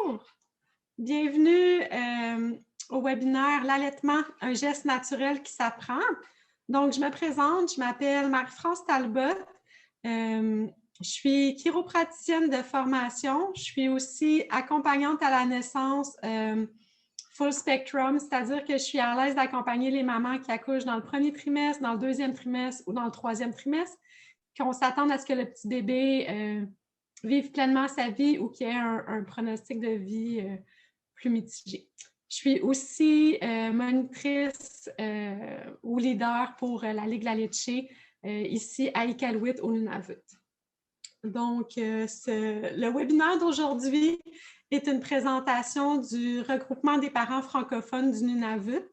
Bonjour, bienvenue au webinaire L'allaitement, un geste naturel qui s'apprend. Donc, je me présente, je m'appelle Marie-France Talbot. Je suis chiropraticienne de formation. Je suis aussi accompagnante à la naissance full spectrum, c'est-à-dire que je suis à l'aise d'accompagner les mamans qui accouchent dans le premier trimestre, dans le deuxième trimestre ou dans le troisième trimestre, qu'on s'attende à ce que le petit bébé vive pleinement sa vie ou qu'il y ait un pronostic de vie plus mitigé. Je suis aussi monitrice ou leader pour la Ligue La Leche ici à Iqaluit au Nunavut. Donc, le webinaire d'aujourd'hui est une présentation du regroupement des parents francophones du Nunavut.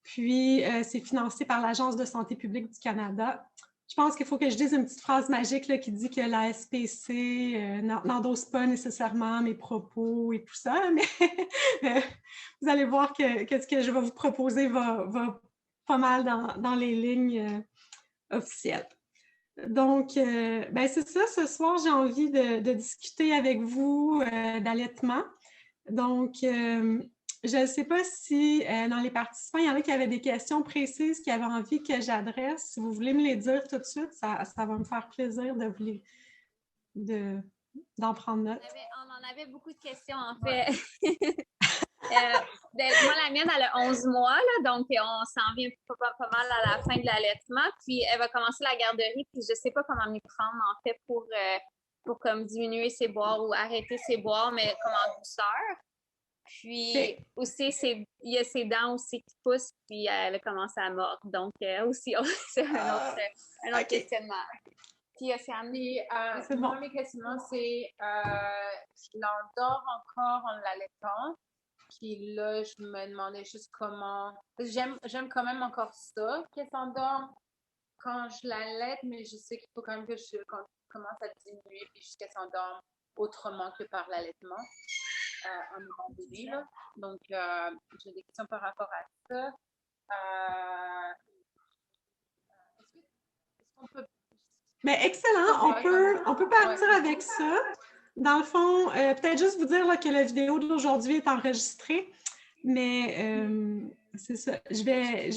Puis, c'est financé par l'Agence de santé publique du Canada. Je pense qu'il faut que je dise une petite phrase magique là, qui dit que la SPC n'endosse pas nécessairement mes propos et tout ça, mais vous allez voir que ce que je vais vous proposer va pas mal dans les lignes officielles. Donc, c'est ça, ce soir, j'ai envie de discuter avec vous d'allaitement. Donc, je ne sais pas si dans les participants, il y en a qui avaient des questions précises, qui avaient envie que j'adresse. Si vous voulez me les dire tout de suite, ça va me faire plaisir d'en prendre note. On en avait beaucoup de questions, en fait. Moi, la mienne, elle a 11 mois, là, donc on s'en vient pas mal à la fin de l'allaitement. Puis, elle va commencer la garderie, puis je ne sais pas comment m'y prendre, en fait, pour comme diminuer ses boires ou arrêter ses boires, mais comme en douceur. Puis aussi, il y a ses dents aussi qui poussent, puis elle a commencé à mordre. Donc, aussi, c'est un autre questionnement. Puis, c'est amené. Moi, mes questionnements, c'est je l'endors encore en l'allaitant. Puis là, je me demandais juste comment. J'aime quand même encore ça, qu'elle s'endorme quand je l'allaite, mais je sais qu'il faut quand même que je commence à diminuer puis jusqu'à s'endorme autrement que par l'allaitement. En moment donné, là. Donc, j'ai des questions par rapport à ça. Est-ce qu'on peut... Mais excellent, on peut partir avec ça. Dans le fond, peut-être juste vous dire là, que la vidéo d'aujourd'hui est enregistrée, mais c'est ça. Je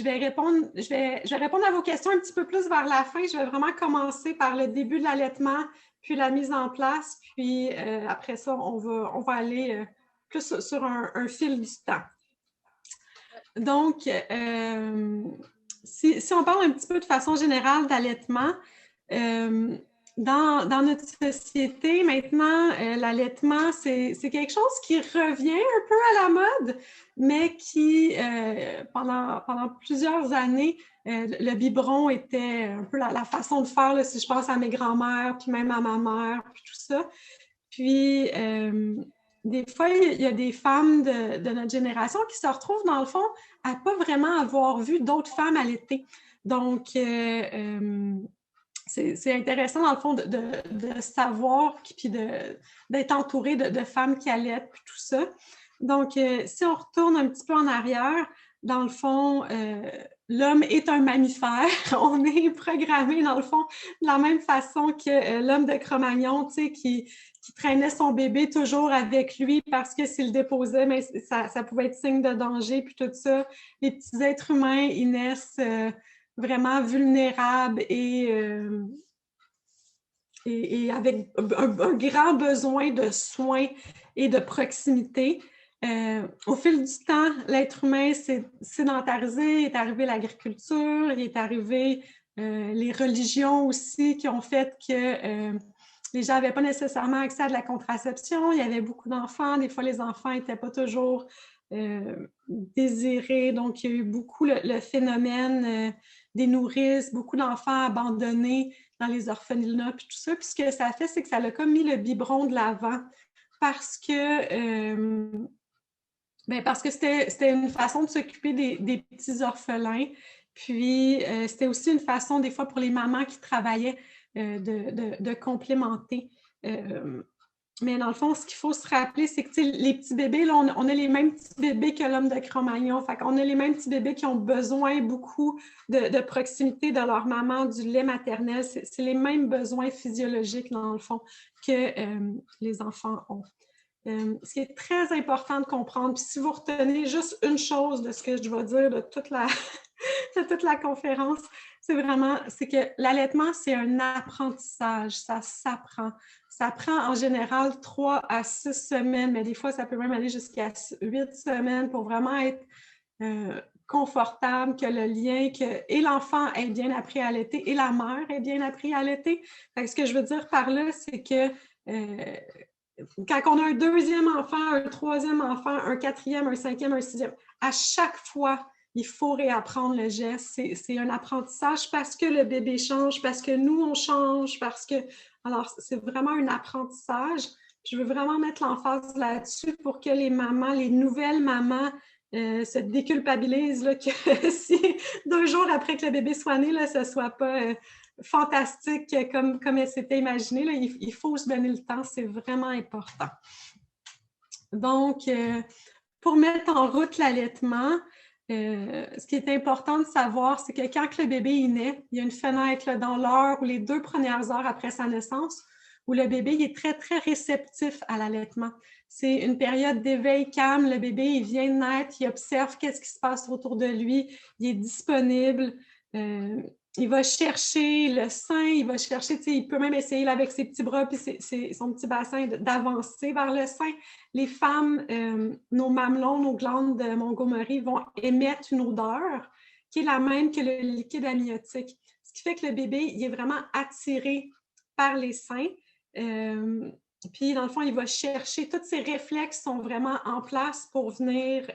vais répondre à vos questions un petit peu plus vers la fin. Je vais vraiment commencer par le début de l'allaitement, puis la mise en place, puis après ça, on va aller plus sur un fil du temps. Donc, si on parle un petit peu de façon générale d'allaitement, dans notre société, maintenant, l'allaitement, c'est quelque chose qui revient un peu à la mode, mais qui, pendant plusieurs années, le biberon était un peu la façon de faire, là, si je pense à mes grands-mères, puis même à ma mère, puis tout ça. Puis, des fois, il y a des femmes de notre génération qui se retrouvent, dans le fond, à ne pas vraiment avoir vu d'autres femmes allaiter. Donc, c'est intéressant, dans le fond, de savoir puis d'être entourée de femmes qui allaitent puis tout ça. Donc, si on retourne un petit peu en arrière, dans le fond, l'homme est un mammifère. On est programmé, dans le fond, de la même façon que l'homme de Cro-Magnon, tu sais, qui traînait son bébé toujours avec lui parce que s'il le déposait, mais ça pouvait être signe de danger, puis tout ça. Les petits êtres humains, ils naissent vraiment vulnérables et avec un grand besoin de soins et de proximité. Au fil du temps, l'être humain s'est sédentarisé, il est arrivé l'agriculture, il est arrivé les religions aussi qui ont fait que les gens n'avaient pas nécessairement accès à de la contraception, il y avait beaucoup d'enfants, des fois les enfants n'étaient pas toujours désirés, donc il y a eu beaucoup le phénomène des nourrices, beaucoup d'enfants abandonnés dans les orphelinats, puis tout ça. Puis ce que ça a fait, c'est que ça a comme mis le biberon de l'avant parce que c'était une façon de s'occuper des petits orphelins. Puis c'était aussi une façon, des fois, pour les mamans qui travaillaient, de complémenter. Mais dans le fond, ce qu'il faut se rappeler, c'est que les petits bébés, là, on a les mêmes petits bébés que l'homme de Cro-Magnon. Fait qu'on a les mêmes petits bébés qui ont besoin beaucoup de proximité de leur maman, du lait maternel. C'est les mêmes besoins physiologiques, dans le fond, que les enfants ont. Ce qui est très important de comprendre, puis si vous retenez juste une chose de ce que je vais dire de toute la, de toute la conférence, c'est que l'allaitement, c'est un apprentissage, ça s'apprend. Ça prend en général 3 à 6 semaines, mais des fois, ça peut même aller jusqu'à 8 semaines pour vraiment être confortable, que le lien, et l'enfant ait bien appris à allaiter et la mère ait bien appris à allaiter. Ce que je veux dire par là, c'est que quand on a un deuxième enfant, un troisième enfant, un quatrième, un cinquième, un sixième, à chaque fois, il faut réapprendre le geste. C'est un apprentissage parce que le bébé change, parce que nous, on change, parce que... Alors, c'est vraiment un apprentissage. Je veux vraiment mettre l'emphase là-dessus pour que les mamans, les nouvelles mamans, se déculpabilisent, là, que si 2 jours après que le bébé soit né, là, ce ne soit pas fantastique comme elle s'était imaginée. Là, il faut se donner le temps, c'est vraiment important. Donc, pour mettre en route l'allaitement, ce qui est important de savoir, c'est que quand le bébé est né, il y a une fenêtre là, dans l'heure ou les 2 premières heures après sa naissance où le bébé il est très, très réceptif à l'allaitement. C'est une période d'éveil calme. Le bébé, il vient de naître, il observe qu'est-ce qui se passe autour de lui, il est disponible, il va chercher le sein, il va chercher, il peut même essayer là, avec ses petits bras puis son petit bassin d'avancer vers le sein. Les femmes, nos mamelons, nos glandes de Montgomery vont émettre une odeur qui est la même que le liquide amniotique. Ce qui fait que le bébé, il est vraiment attiré par les seins. Puis, dans le fond, il va chercher, tous ses réflexes sont vraiment en place pour venir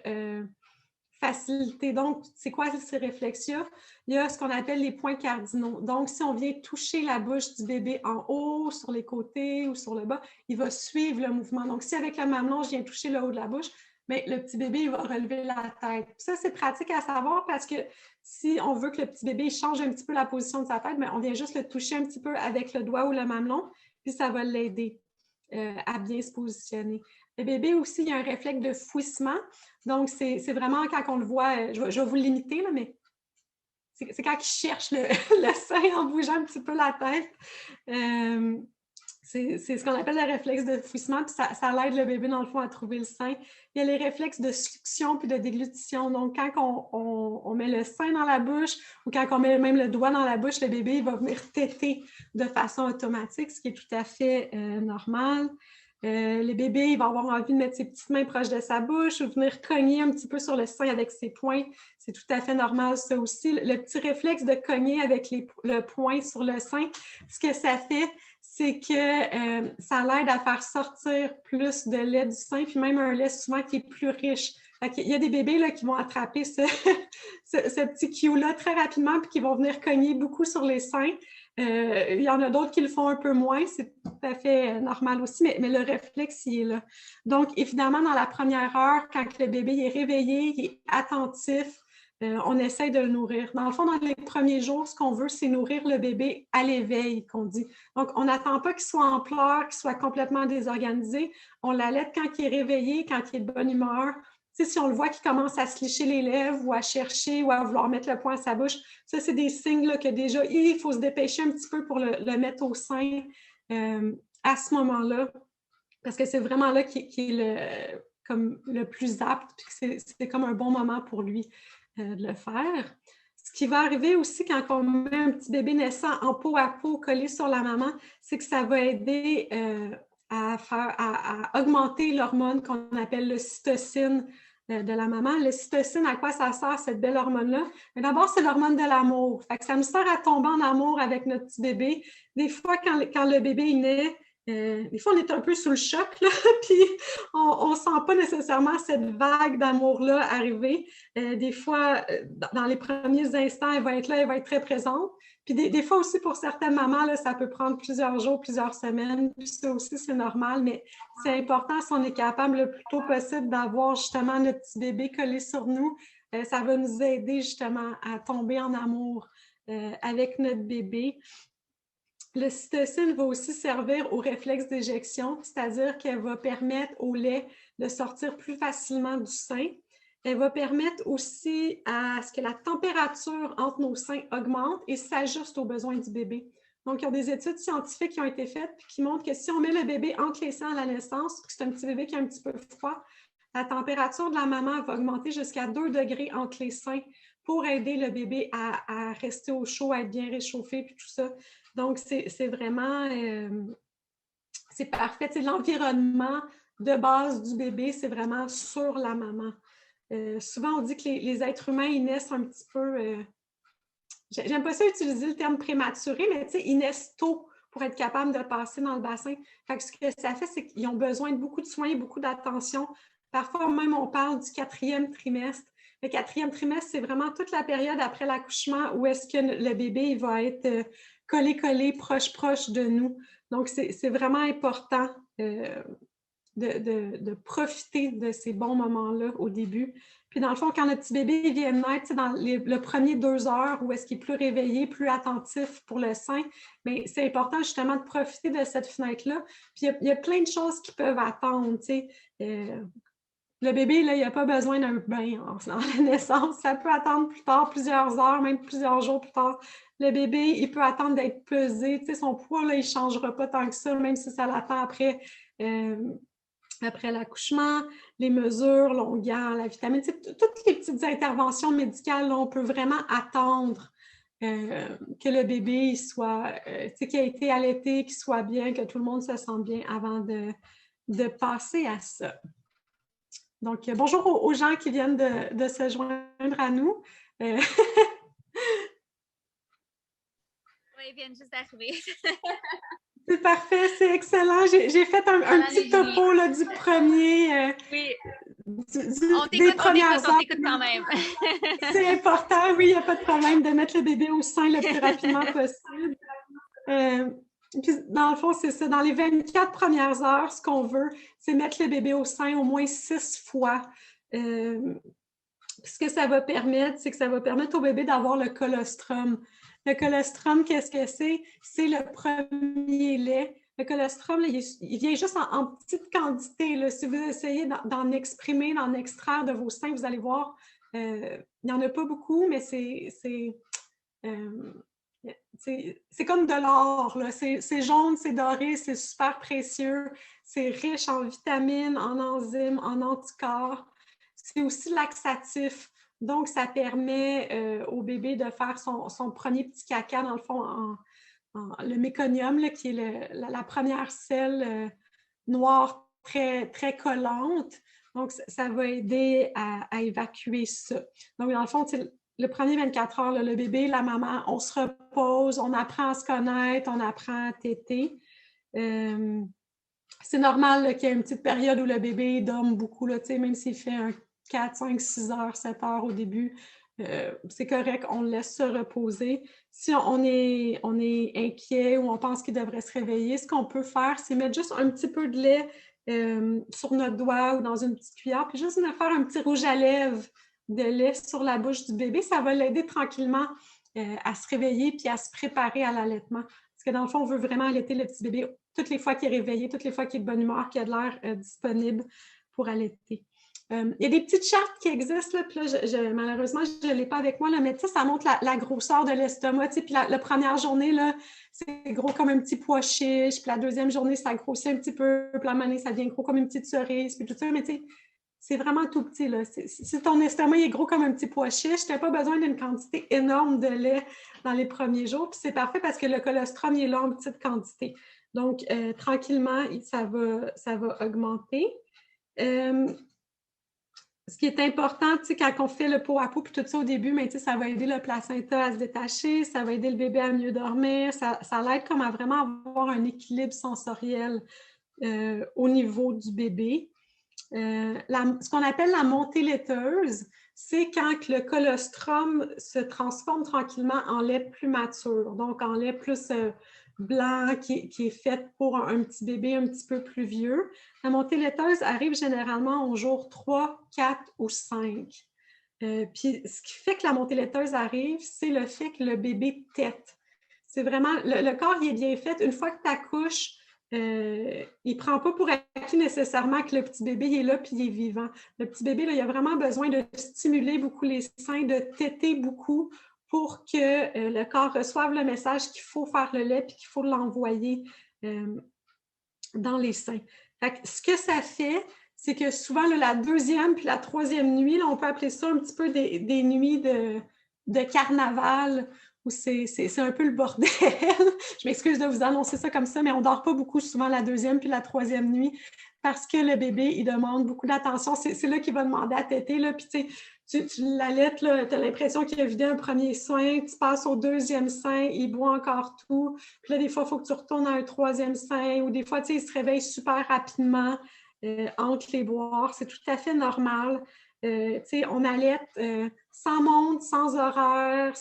faciliter. Donc, c'est quoi ces réflexes-là? Il y a ce qu'on appelle les points cardinaux. Donc, si on vient toucher la bouche du bébé en haut, sur les côtés ou sur le bas, il va suivre le mouvement. Donc, si avec le mamelon, je viens toucher le haut de la bouche, bien, le petit bébé il va relever la tête. Puis ça, c'est pratique à savoir parce que si on veut que le petit bébé change un petit peu la position de sa tête, bien, on vient juste le toucher un petit peu avec le doigt ou le mamelon, puis ça va l'aider à bien se positionner. Le bébé aussi, il y a un réflexe de fouissement. Donc, c'est vraiment quand on le voit, je vais vous le limiter, là, mais c'est quand il cherche le sein en bougeant un petit peu la tête. C'est ce qu'on appelle le réflexe de fouissement, puis ça l'aide le bébé, dans le fond, à trouver le sein. Il y a les réflexes de succion puis de déglutition. Donc, quand on met le sein dans la bouche ou quand on met même le doigt dans la bouche, le bébé il va venir téter de façon automatique, ce qui est tout à fait normal. Le bébé, il va avoir envie de mettre ses petites mains proches de sa bouche ou venir cogner un petit peu sur le sein avec ses poings. C'est tout à fait normal, ça aussi. Le petit réflexe de cogner avec le poing sur le sein, ce que ça fait, c'est que ça l'aide à faire sortir plus de lait du sein, puis même un lait souvent qui est plus riche. Il y a des bébés là, qui vont attraper ce petit cue-là très rapidement puis qui vont venir cogner beaucoup sur les seins. Il y en a d'autres qui le font un peu moins, c'est tout à fait normal aussi, mais le réflexe, il est là. Donc, évidemment, dans la première heure, quand le bébé est réveillé, il est attentif, on essaie de le nourrir. Dans le fond, dans les premiers jours, ce qu'on veut, c'est nourrir le bébé à l'éveil, qu'on dit. Donc, on n'attend pas qu'il soit en pleurs, qu'il soit complètement désorganisé. On l'allaite quand il est réveillé, quand il est de bonne humeur. Tu sais, si on le voit qu'il commence à se licher les lèvres ou à chercher ou à vouloir mettre le poing à sa bouche, ça, c'est des signes là, que déjà, il faut se dépêcher un petit peu pour le mettre au sein à ce moment-là. Parce que c'est vraiment là qu'il est le plus apte, puis c'est comme un bon moment pour lui de le faire. Ce qui va arriver aussi quand on met un petit bébé naissant en peau à peau collé sur la maman, c'est que ça va aider à augmenter l'hormone qu'on appelle l'ocytocine de la maman. L'ocytocine, à quoi ça sert, cette belle hormone-là? D'abord, c'est l'hormone de l'amour. Ça nous sert à tomber en amour avec notre petit bébé. Des fois, quand le bébé est né, des fois, on est un peu sous le choc, là, puis on ne sent pas nécessairement cette vague d'amour-là arriver. Des fois, dans les premiers instants, elle va être là, elle va être très présente. Puis des fois aussi, pour certaines mamans, là, ça peut prendre plusieurs jours, plusieurs semaines. Puis ça aussi, c'est normal, mais c'est important si on est capable le plus tôt possible d'avoir justement notre petit bébé collé sur nous. Ça va nous aider justement à tomber en amour avec notre bébé. L'ocytocine va aussi servir au réflexe d'éjection, c'est-à-dire qu'elle va permettre au lait de sortir plus facilement du sein. Elle va permettre aussi à ce que la température entre nos seins augmente et s'ajuste aux besoins du bébé. Donc, il y a des études scientifiques qui ont été faites puis qui montrent que si on met le bébé entre les seins à la naissance, c'est un petit bébé qui est un petit peu froid, la température de la maman va augmenter jusqu'à 2 degrés entre les seins pour aider le bébé à rester au chaud, à être bien réchauffé puis tout ça. Donc, c'est vraiment... c'est parfait. C'est l'environnement de base du bébé, c'est vraiment sur la maman. Souvent, on dit que les êtres humains, ils naissent un petit peu... j'aime pas ça utiliser le terme prématuré, mais tu sais, ils naissent tôt pour être capables de passer dans le bassin. Fait que ce que ça fait, c'est qu'ils ont besoin de beaucoup de soins, beaucoup d'attention. Parfois, même, on parle du 4e trimestre. Le 4e trimestre, c'est vraiment toute la période après l'accouchement où est-ce que le bébé il va être collé, proche de nous. Donc, c'est vraiment important de profiter de ces bons moments-là au début. Puis dans le fond, quand notre petit bébé vient de naître, dans le premier 2 heures où est-ce qu'il est plus réveillé, plus attentif pour le sein, mais c'est important justement de profiter de cette fenêtre-là. Puis il y a plein de choses qui peuvent attendre, tu sais. Le bébé, là, il n'a pas besoin d'un bain en la naissance. Ça peut attendre plus tard, plusieurs heures, même plusieurs jours plus tard. Le bébé, il peut attendre d'être pesé. Tu sais, son poids, là, il ne changera pas tant que ça, même si ça l'attend après l'accouchement, les mesures, longueur, la vitamine. Tu sais, toutes les petites interventions médicales, là, on peut vraiment attendre que le bébé soit, tu sais, qu'il a été allaité, qu'il soit bien, que tout le monde se sente bien avant de passer à ça. Donc, bonjour aux gens qui viennent de se joindre à nous. Oui, ils viennent juste d'arriver. C'est parfait, c'est excellent. J'ai fait un petit topo là, du premier. Oui. On t'écoute quand même. C'est important, oui, il n'y a pas de problème de mettre le bébé au sein le plus rapidement possible. Puis, dans le fond, c'est ça. Dans les 24 premières heures, ce qu'on veut, c'est mettre le bébé au sein au moins 6 fois. Ce que ça va permettre, c'est que ça va permettre au bébé d'avoir le colostrum. Le colostrum, qu'est-ce que c'est? C'est le premier lait. Le colostrum, là, il vient juste en petite quantité. Là. Si vous essayez d'en exprimer, d'en extraire de vos seins, vous allez voir, il n'y en a pas beaucoup, mais c'est comme de l'or. C'est jaune, c'est doré, c'est super précieux. C'est riche en vitamines, en enzymes, en anticorps. C'est aussi laxatif. Donc, ça permet au bébé de faire son premier petit caca, dans le fond, le méconium, là, qui est la première selle noire très, très collante. Donc, ça va aider à évacuer ça. Donc, dans le fond, le premier 24 heures, là, le bébé, la maman, on se repose, on apprend à se connaître, on apprend à téter. C'est normal qu'il y ait une petite période où le bébé dorme beaucoup, là, même s'il fait 4, 5, 6 heures, 7 heures au début, c'est correct, on le laisse se reposer. Si on est inquiet ou on pense qu'il devrait se réveiller, ce qu'on peut faire, c'est mettre juste un petit peu de lait sur notre doigt ou dans une petite cuillère, puis juste faire un petit rouge à lèvres de lait sur la bouche du bébé. Ça va l'aider tranquillement à se réveiller puis à se préparer à l'allaitement. Parce que dans le fond, on veut vraiment allaiter le petit bébé toutes les fois qu'il est réveillé, toutes les fois qu'il est de bonne humeur, qu'il a de l'air disponible pour allaiter. Il y a des petites chartes qui existent, là, puis là, malheureusement, je ne l'ai pas avec moi, là, mais ça montre la grosseur de l'estomac. Puis la première journée, là, c'est gros comme un petit pois chiche, puis la deuxième journée, ça grossit un petit peu, puis la manée, ça devient gros comme une petite cerise, puis tout ça, mais tu sais, c'est vraiment tout petit. Là. Si ton estomac est gros comme un petit pois chiche, tu n'as pas besoin d'une quantité énorme de lait dans les premiers jours, puis c'est parfait parce que le colostrum il est là en petite quantité. Donc, tranquillement, ça va augmenter. Ce qui est important, tu sais, quand on fait le pot à peau, puis tout ça au début, mais tu sais, ça va aider le placenta à se détacher, ça va aider le bébé à mieux dormir, ça l'aide comme à vraiment avoir un équilibre sensoriel au niveau du bébé. Ce qu'on appelle la montée laiteuse, c'est quand le colostrum se transforme tranquillement en lait plus mature, donc en lait plus blanc qui est fait pour un petit bébé un petit peu plus vieux. La montée laiteuse arrive généralement au jour 3, 4 ou 5. Puis ce qui fait que la montée laiteuse arrive, c'est le fait que le bébé tète. C'est vraiment, le corps il est bien fait. Une fois que tu accouches, il ne prend pas pour acquis nécessairement que le petit bébé il est là et il est vivant. Le petit bébé, là, il a vraiment besoin de stimuler beaucoup les seins, de téter beaucoup pour que le corps reçoive le message qu'il faut faire le lait puis qu'il faut l'envoyer dans les seins. Fait que ce que ça fait, c'est que souvent, là, la deuxième puis la troisième nuit, là, on peut appeler ça un petit peu des nuits de carnaval, où c'est un peu le bordel. Je m'excuse de vous annoncer ça comme ça, mais on ne dort pas beaucoup souvent la deuxième puis la troisième nuit parce que le bébé, il demande beaucoup d'attention. C'est là qu'il va demander à téter, là, puis tu l'allaites, tu as l'impression qu'il a vidé un premier sein, tu passes au deuxième sein, il boit encore tout. Puis là, des fois, il faut que tu retournes à un troisième sein, ou des fois, il se réveille super rapidement entre les boires. C'est tout à fait normal. On allaite sans montre, sans horaire,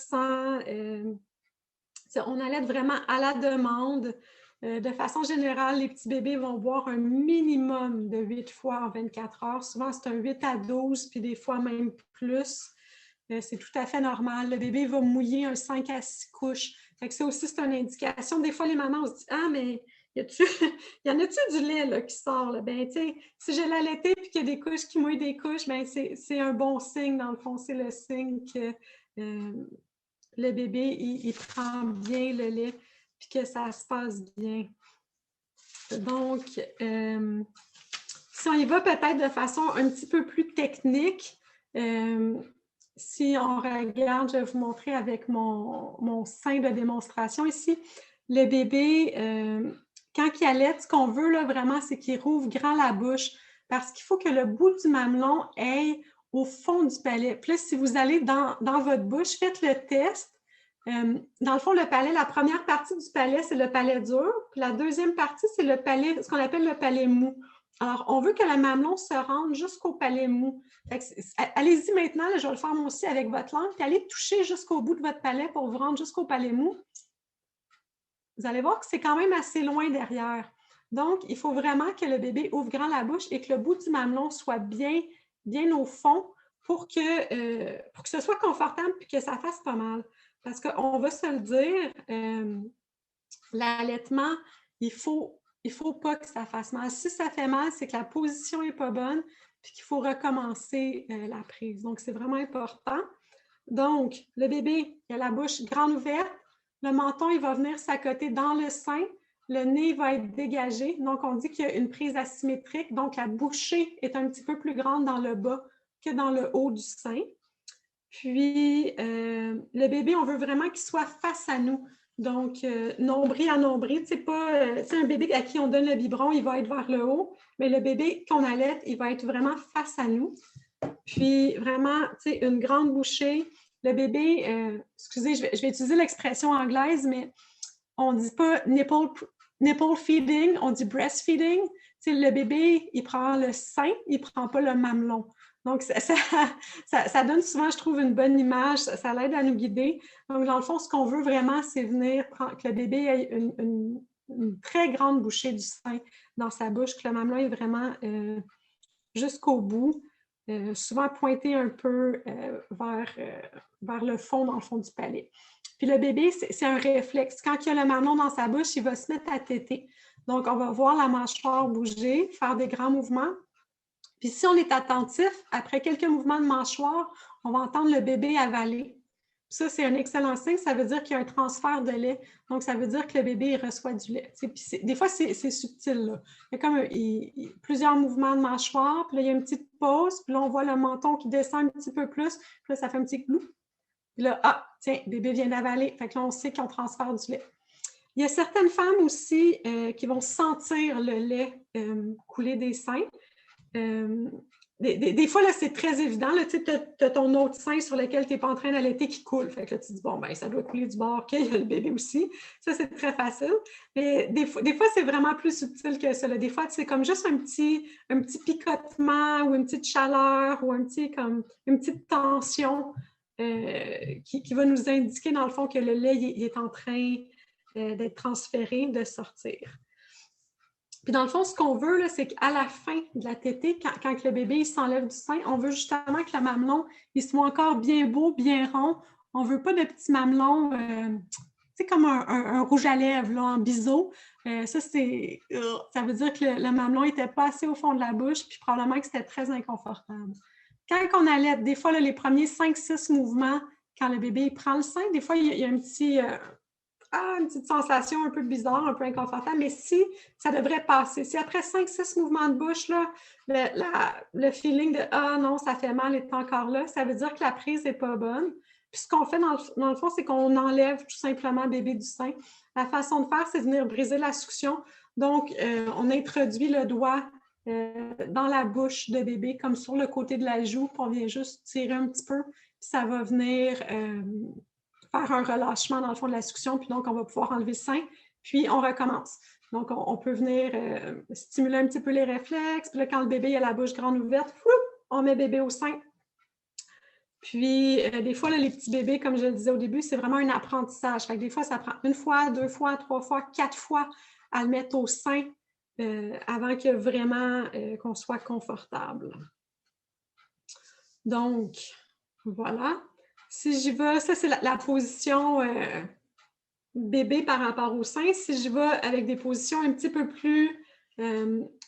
on allaite vraiment à la demande. De façon générale, les petits bébés vont boire un minimum de 8 fois en 24 heures. Souvent, c'est un 8 à 12, puis des fois même plus. C'est tout à fait normal. Le bébé va mouiller un 5 à 6 couches. Fait que ça aussi, c'est une indication. Des fois, les mamans se disent « Ah, mais y en a-tu du lait là, qui sort? » Ben, tu sais, si j'ai l'allaité et qu'il y a des couches qui mouillent des couches, ben, c'est un bon signe, dans le fond. C'est le signe que le bébé, il prend bien le lait puis que ça se passe bien. Donc, si on y va peut-être de façon un petit peu plus technique, si on regarde, je vais vous montrer avec mon sein de démonstration ici, le bébé, quand il allaite, ce qu'on veut là, vraiment, c'est qu'il rouvre grand la bouche parce qu'il faut que le bout du mamelon aille au fond du palais. Puis là, si vous allez dans votre bouche, faites le test. Dans le fond, le palais, la première partie du palais, c'est le palais dur. Puis la deuxième partie, c'est le palais, ce qu'on appelle le palais mou. Alors, on veut que le mamelon se rende jusqu'au palais mou. Allez-y maintenant, là, je vais le faire moi aussi avec votre langue, puis allez toucher jusqu'au bout de votre palais pour vous rendre jusqu'au palais mou. Vous allez voir que c'est quand même assez loin derrière. Donc, il faut vraiment que le bébé ouvre grand la bouche et que le bout du mamelon soit bien au fond pour que ce soit confortable et que ça fasse pas mal. Parce qu'on va se le dire, l'allaitement, il faut pas que ça fasse mal. Si ça fait mal, c'est que la position n'est pas bonne puis qu'il faut recommencer la prise. Donc, c'est vraiment important. Donc, le bébé, il a la bouche grande ouverte. Le menton, il va venir s'accoter dans le sein. Le nez va être dégagé. Donc, on dit qu'il y a une prise asymétrique. Donc, la bouchée est un petit peu plus grande dans le bas que dans le haut du sein. Puis, le bébé, on veut vraiment qu'il soit face à nous. Donc, nombril à nombril. C'est pas un bébé à qui on donne le biberon, il va être vers le haut. Mais le bébé qu'on allaite, il va être vraiment face à nous. Puis, vraiment, une grande bouchée. Le bébé, excusez, je vais utiliser l'expression anglaise, mais on ne dit pas nipple feeding, on dit breastfeeding. Le bébé, il prend le sein, il ne prend pas le mamelon. Donc, ça donne souvent, je trouve, une bonne image, ça l'aide à nous guider. Donc, dans le fond, ce qu'on veut vraiment, c'est que le bébé ait une très grande bouchée du sein dans sa bouche, que le mamelon est vraiment jusqu'au bout, souvent pointé un peu vers le fond, dans le fond du palais. Puis le bébé, c'est un réflexe. Quand il y a le mamelon dans sa bouche, il va se mettre à téter. Donc, on va voir la mâchoire bouger, faire des grands mouvements. Puis si on est attentif, après quelques mouvements de mâchoire, on va entendre le bébé avaler. Ça, c'est un excellent signe. Ça veut dire qu'il y a un transfert de lait. Donc, ça veut dire que le bébé il reçoit du lait. Puis des fois, c'est subtil. Là. Il y a comme plusieurs mouvements de mâchoire. Puis là, il y a une petite pause. Puis là, on voit le menton qui descend un petit peu plus. Puis là, ça fait un petit clou. Puis là, ah, tiens, le bébé vient d'avaler. Fait que là, on sait qu'on transfère du lait. Il y a certaines femmes aussi qui vont sentir le lait couler des seins. Des fois, là, c'est très évident. Tu as ton autre sein sur lequel tu n'es pas en train d'allaiter qui coule. Fait que là, tu te dis, bon, ben, ça doit couler du bord qu'il y a le bébé aussi. Ça, c'est très facile. Mais des fois c'est vraiment plus subtil que ça. Là. Des fois, c'est comme juste un petit picotement ou une petite chaleur ou une petite tension qui va nous indiquer, dans le fond, que le lait il est en train d'être transféré, de sortir. Puis dans le fond, ce qu'on veut, là, c'est qu'à la fin de la tétée, quand le bébé s'enlève du sein, on veut justement que le mamelon il soit encore bien beau, bien rond. On ne veut pas de petits mamelons, comme un rouge à lèvres là, en biseau. Ça veut dire que le mamelon n'était pas assez au fond de la bouche, puis probablement que c'était très inconfortable. Quand on allaite, des fois, là, les premiers 5-6 mouvements, quand le bébé il prend le sein, des fois, il y a un petit, une petite sensation un peu bizarre, un peu inconfortable, mais si ça devrait passer. Si après 5-6 mouvements de bouche, là, le feeling de « Ah non, ça fait mal » est encore là, ça veut dire que la prise n'est pas bonne. Puis ce qu'on fait dans le fond, c'est qu'on enlève tout simplement le bébé du sein. La façon de faire, c'est de venir briser la succion. Donc, on introduit le doigt dans la bouche de bébé, comme sur le côté de la joue, puis on vient juste tirer un petit peu, puis ça va venir faire un relâchement dans le fond de la succion, puis donc on va pouvoir enlever le sein, puis on recommence. Donc, on peut venir stimuler un petit peu les réflexes, puis là, quand le bébé a la bouche grande ouverte, on met bébé au sein. Puis, des fois, là, les petits bébés, comme je le disais au début, c'est vraiment un apprentissage. Fait que des fois, ça prend 1 fois, 2 fois, 3 fois, 4 fois à le mettre au sein avant que vraiment qu'on soit confortable. Donc, voilà. Si j'y vais, ça, c'est la position bébé par rapport au sein. Si j'y vais avec des positions un petit peu plus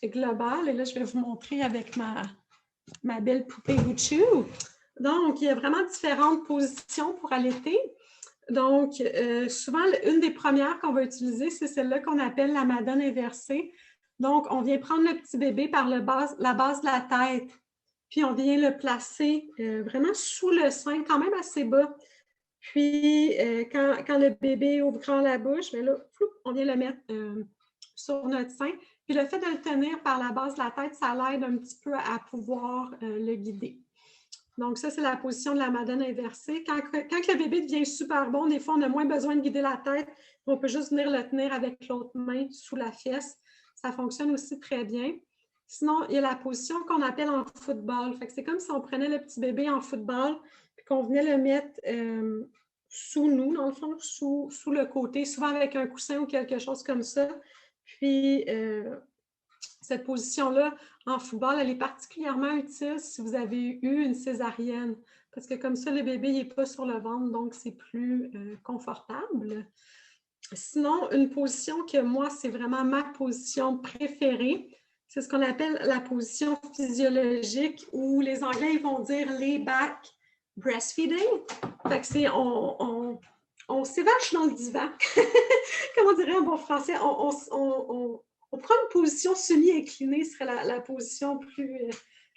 globales, et là, je vais vous montrer avec ma belle poupée Gucci. Donc, il y a vraiment différentes positions pour allaiter. Donc, souvent, une des premières qu'on va utiliser, c'est celle-là qu'on appelle la Madone inversée. Donc, on vient prendre le petit bébé par la base de la tête, puis on vient le placer vraiment sous le sein, quand même assez bas. Puis, quand le bébé ouvre grand la bouche, bien là, on vient le mettre sur notre sein. Puis, le fait de le tenir par la base de la tête, ça l'aide un petit peu à pouvoir le guider. Donc, ça, c'est la position de la Madone inversée. Quand le bébé devient super bon, des fois, on a moins besoin de guider la tête. On peut juste venir le tenir avec l'autre main sous la fesse. Ça fonctionne aussi très bien. Sinon, il y a la position qu'on appelle en football. Fait que c'est comme si on prenait le petit bébé en football puis qu'on venait le mettre sous nous, dans le fond, sous le côté, souvent avec un coussin ou quelque chose comme ça. Puis, cette position-là, en football, elle est particulièrement utile si vous avez eu une césarienne, parce que comme ça, le bébé n'est pas sur le ventre, donc c'est plus confortable. Sinon, une position que moi, c'est vraiment ma position préférée, c'est ce qu'on appelle la position physiologique, où les Anglais ils vont dire lay back breastfeeding. Fait que c'est on s'évache dans le divan. Comment on dirait en bon français? On prend une position semi-inclinée, ce serait la position plus,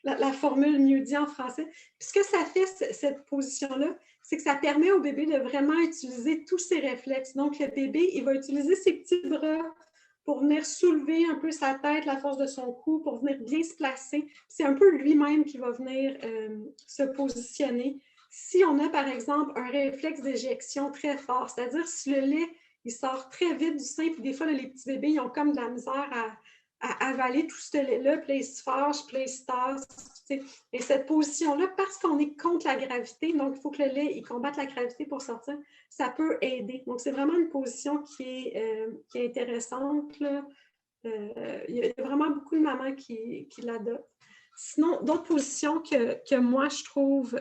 la formule mieux dit en français. Puis ce que ça fait, cette position-là, c'est que ça permet au bébé de vraiment utiliser tous ses réflexes. Donc, le bébé, il va utiliser ses petits bras pour venir soulever un peu sa tête, la force de son cou, pour venir bien se placer. C'est un peu lui-même qui va venir se positionner. Si on a, par exemple, un réflexe d'éjection très fort, c'est-à-dire si le lait il sort très vite du sein, puis des fois, là, les petits bébés, ils ont comme de la misère à avaler tout ce lait-là, puis là, ils se fâchent, puis là, ils se tassent. Et cette position-là, parce qu'on est contre la gravité, donc il faut que le lait il combatte la gravité pour sortir, ça peut aider. Donc, c'est vraiment une position qui est intéressante. Là. Il y a vraiment beaucoup de mamans qui l'adoptent. Sinon, d'autres positions que moi, je trouve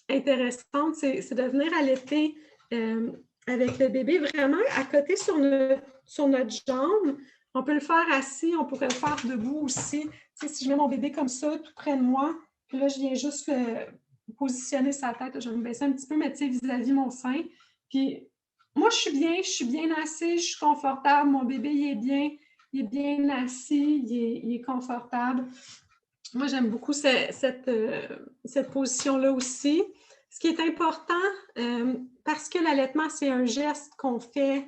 intéressantes, c'est de venir allaiter avec le bébé vraiment à côté sur notre jambe. On peut le faire assis, on pourrait le faire debout aussi. Tu sais, si je mets mon bébé comme ça, tout près de moi, puis là, je viens juste positionner sa tête. Je vais me baisser un petit peu, mais tu sais, vis-à-vis mon sein. Puis moi, je suis bien assise, je suis confortable. Mon bébé, il est bien assis, il est confortable. Moi, j'aime beaucoup cette position-là aussi. Ce qui est important, parce que l'allaitement, c'est un geste qu'on fait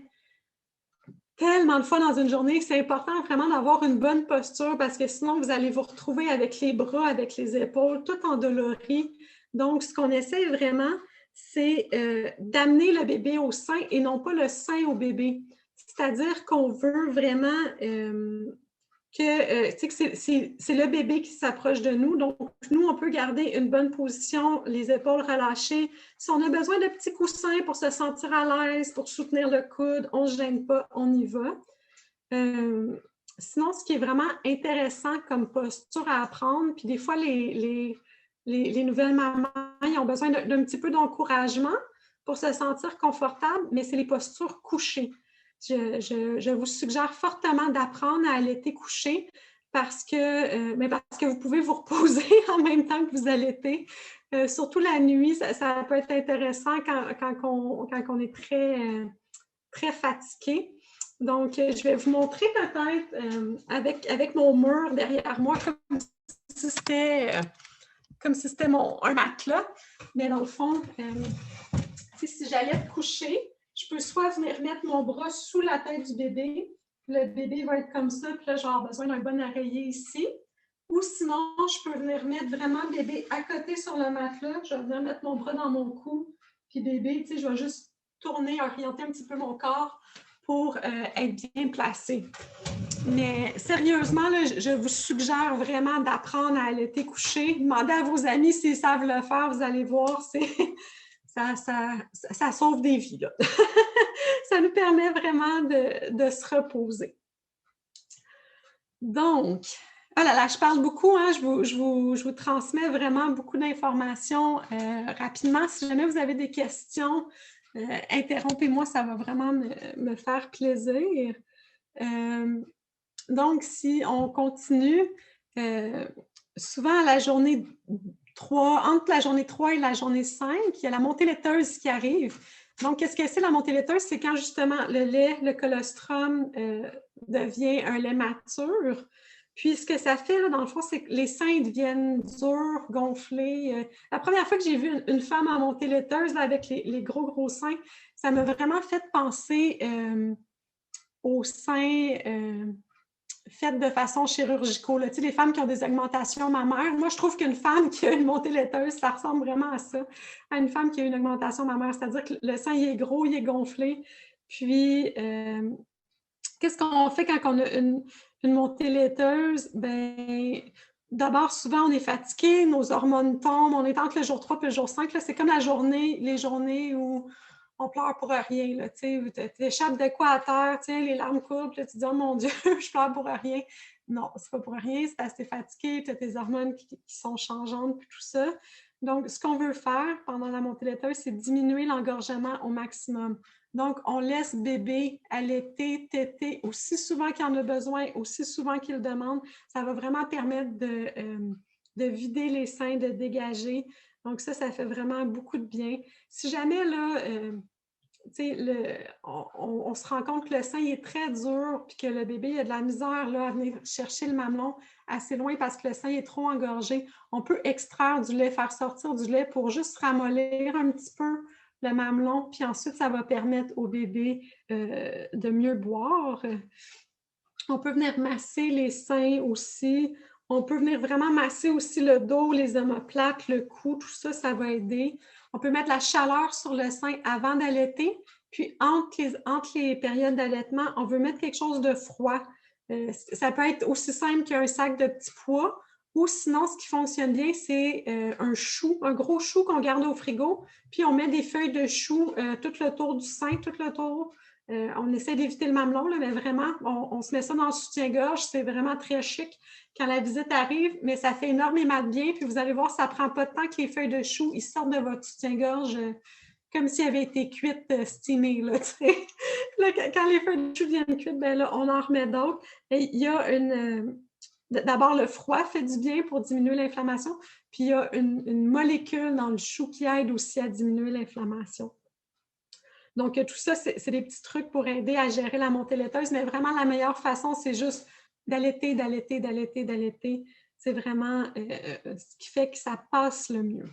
tellement de fois dans une journée, c'est important vraiment d'avoir une bonne posture parce que sinon, vous allez vous retrouver avec les bras, avec les épaules, tout endolori. Donc, ce qu'on essaie vraiment, c'est d'amener le bébé au sein et non pas le sein au bébé. C'est-à-dire qu'on veut vraiment que c'est le bébé qui s'approche de nous. Donc, nous, on peut garder une bonne position, les épaules relâchées. Si on a besoin de petits coussins pour se sentir à l'aise, pour soutenir le coude, on ne se gêne pas, on y va. Sinon, ce qui est vraiment intéressant comme posture à apprendre, puis des fois, les nouvelles mamans, ils ont besoin d'un petit peu d'encouragement pour se sentir confortable, mais c'est les postures couchées. Je vous suggère fortement d'apprendre à allaiter couché parce que vous pouvez vous reposer en même temps que vous allaitez. Surtout la nuit, ça peut être intéressant quand on est très fatigué. Donc, je vais vous montrer peut-être avec mon mur derrière moi, si c'était un matelas. Mais dans le fond, si j'allais me coucher, je peux soit venir mettre mon bras sous la tête du bébé. Le bébé va être comme ça, puis là, j'aurai besoin d'un bon oreiller ici. Ou sinon, je peux venir mettre vraiment le bébé à côté sur le matelas. Je vais venir mettre mon bras dans mon cou. Puis bébé, je vais juste tourner, orienter un petit peu mon corps pour être bien placé. Mais sérieusement, là, je vous suggère vraiment d'apprendre à allaiter couché. Demandez à vos amis s'ils savent le faire, vous allez voir, ça sauve des vies. Là. Ça nous permet vraiment de se reposer. Donc, oh là là, je parle beaucoup, hein, je vous transmets vraiment beaucoup d'informations rapidement. Si jamais vous avez des questions, interrompez-moi, ça va vraiment me faire plaisir. Donc, si on continue, souvent à la journée 3, entre la journée 3 et la journée 5, il y a la montée laiteuse qui arrive. Donc, qu'est-ce que c'est la montée laiteuse? C'est quand justement le lait, le colostrum devient un lait mature. Puis, ce que ça fait, là, dans le fond, c'est que les seins deviennent durs, gonflés. La première fois que j'ai vu une femme en montée laiteuse là, avec les gros seins, ça m'a vraiment fait penser aux seins faites de façon chirurgicale. Tu sais, les femmes qui ont des augmentations mammaires. Moi, je trouve qu'une femme qui a une montée laiteuse, ça ressemble vraiment à ça, à une femme qui a une augmentation mammaire. C'est-à-dire que le sein, il est gros, il est gonflé. Puis, qu'est-ce qu'on fait quand on a une montée laiteuse? Bien, d'abord, souvent, on est fatigué, nos hormones tombent, on est entre le jour 3 et le jour 5. C'est comme les journées où on pleure pour rien. Tu échappes de quoi à terre, tiens, les larmes coulent, tu te dis « Oh mon Dieu, je pleure pour rien ». Non, c'est pas pour rien, c'est parce que tu es fatigué, tu as tes hormones qui sont changeantes, puis tout ça. Donc, ce qu'on veut faire pendant la montée laiteuse, c'est diminuer l'engorgement au maximum. Donc, on laisse bébé allaiter, téter aussi souvent qu'il en a besoin, aussi souvent qu'il le demande. Ça va vraiment permettre de vider les seins, de dégager. Donc, ça fait vraiment beaucoup de bien. Si jamais, là, on se rend compte que le sein est très dur puis que le bébé a de la misère là, à venir chercher le mamelon assez loin parce que le sein est trop engorgé, on peut extraire du lait, faire sortir du lait pour juste ramollir un petit peu le mamelon, puis ensuite, ça va permettre au bébé de mieux boire. On peut venir masser les seins aussi. On peut venir vraiment masser aussi le dos, les omoplates, le cou, tout ça, ça va aider. On peut mettre la chaleur sur le sein avant d'allaiter. Puis, entre les périodes d'allaitement, on veut mettre quelque chose de froid. Ça peut être aussi simple qu'un sac de petits pois. Ou sinon, ce qui fonctionne bien, c'est un gros chou qu'on garde au frigo. Puis, on met des feuilles de chou tout le tour du sein, tout le tour. On essaie d'éviter le mamelon, là, mais vraiment, on se met ça dans le soutien-gorge. C'est vraiment très chic quand la visite arrive, mais ça fait énormément de bien. Puis vous allez voir, ça ne prend pas de temps que les feuilles de chou ils sortent de votre soutien-gorge comme s'ils avaient été cuites, steamées. Là, là, quand les feuilles de chou viennent cuites, ben là, on en remet d'autres. Et il y a d'abord, le froid fait du bien pour diminuer l'inflammation. Puis il y a une molécule dans le chou qui aide aussi à diminuer l'inflammation. Donc, tout ça, c'est des petits trucs pour aider à gérer la montée laiteuse, mais vraiment, la meilleure façon, c'est juste d'allaiter. C'est vraiment ce qui fait que ça passe le mieux.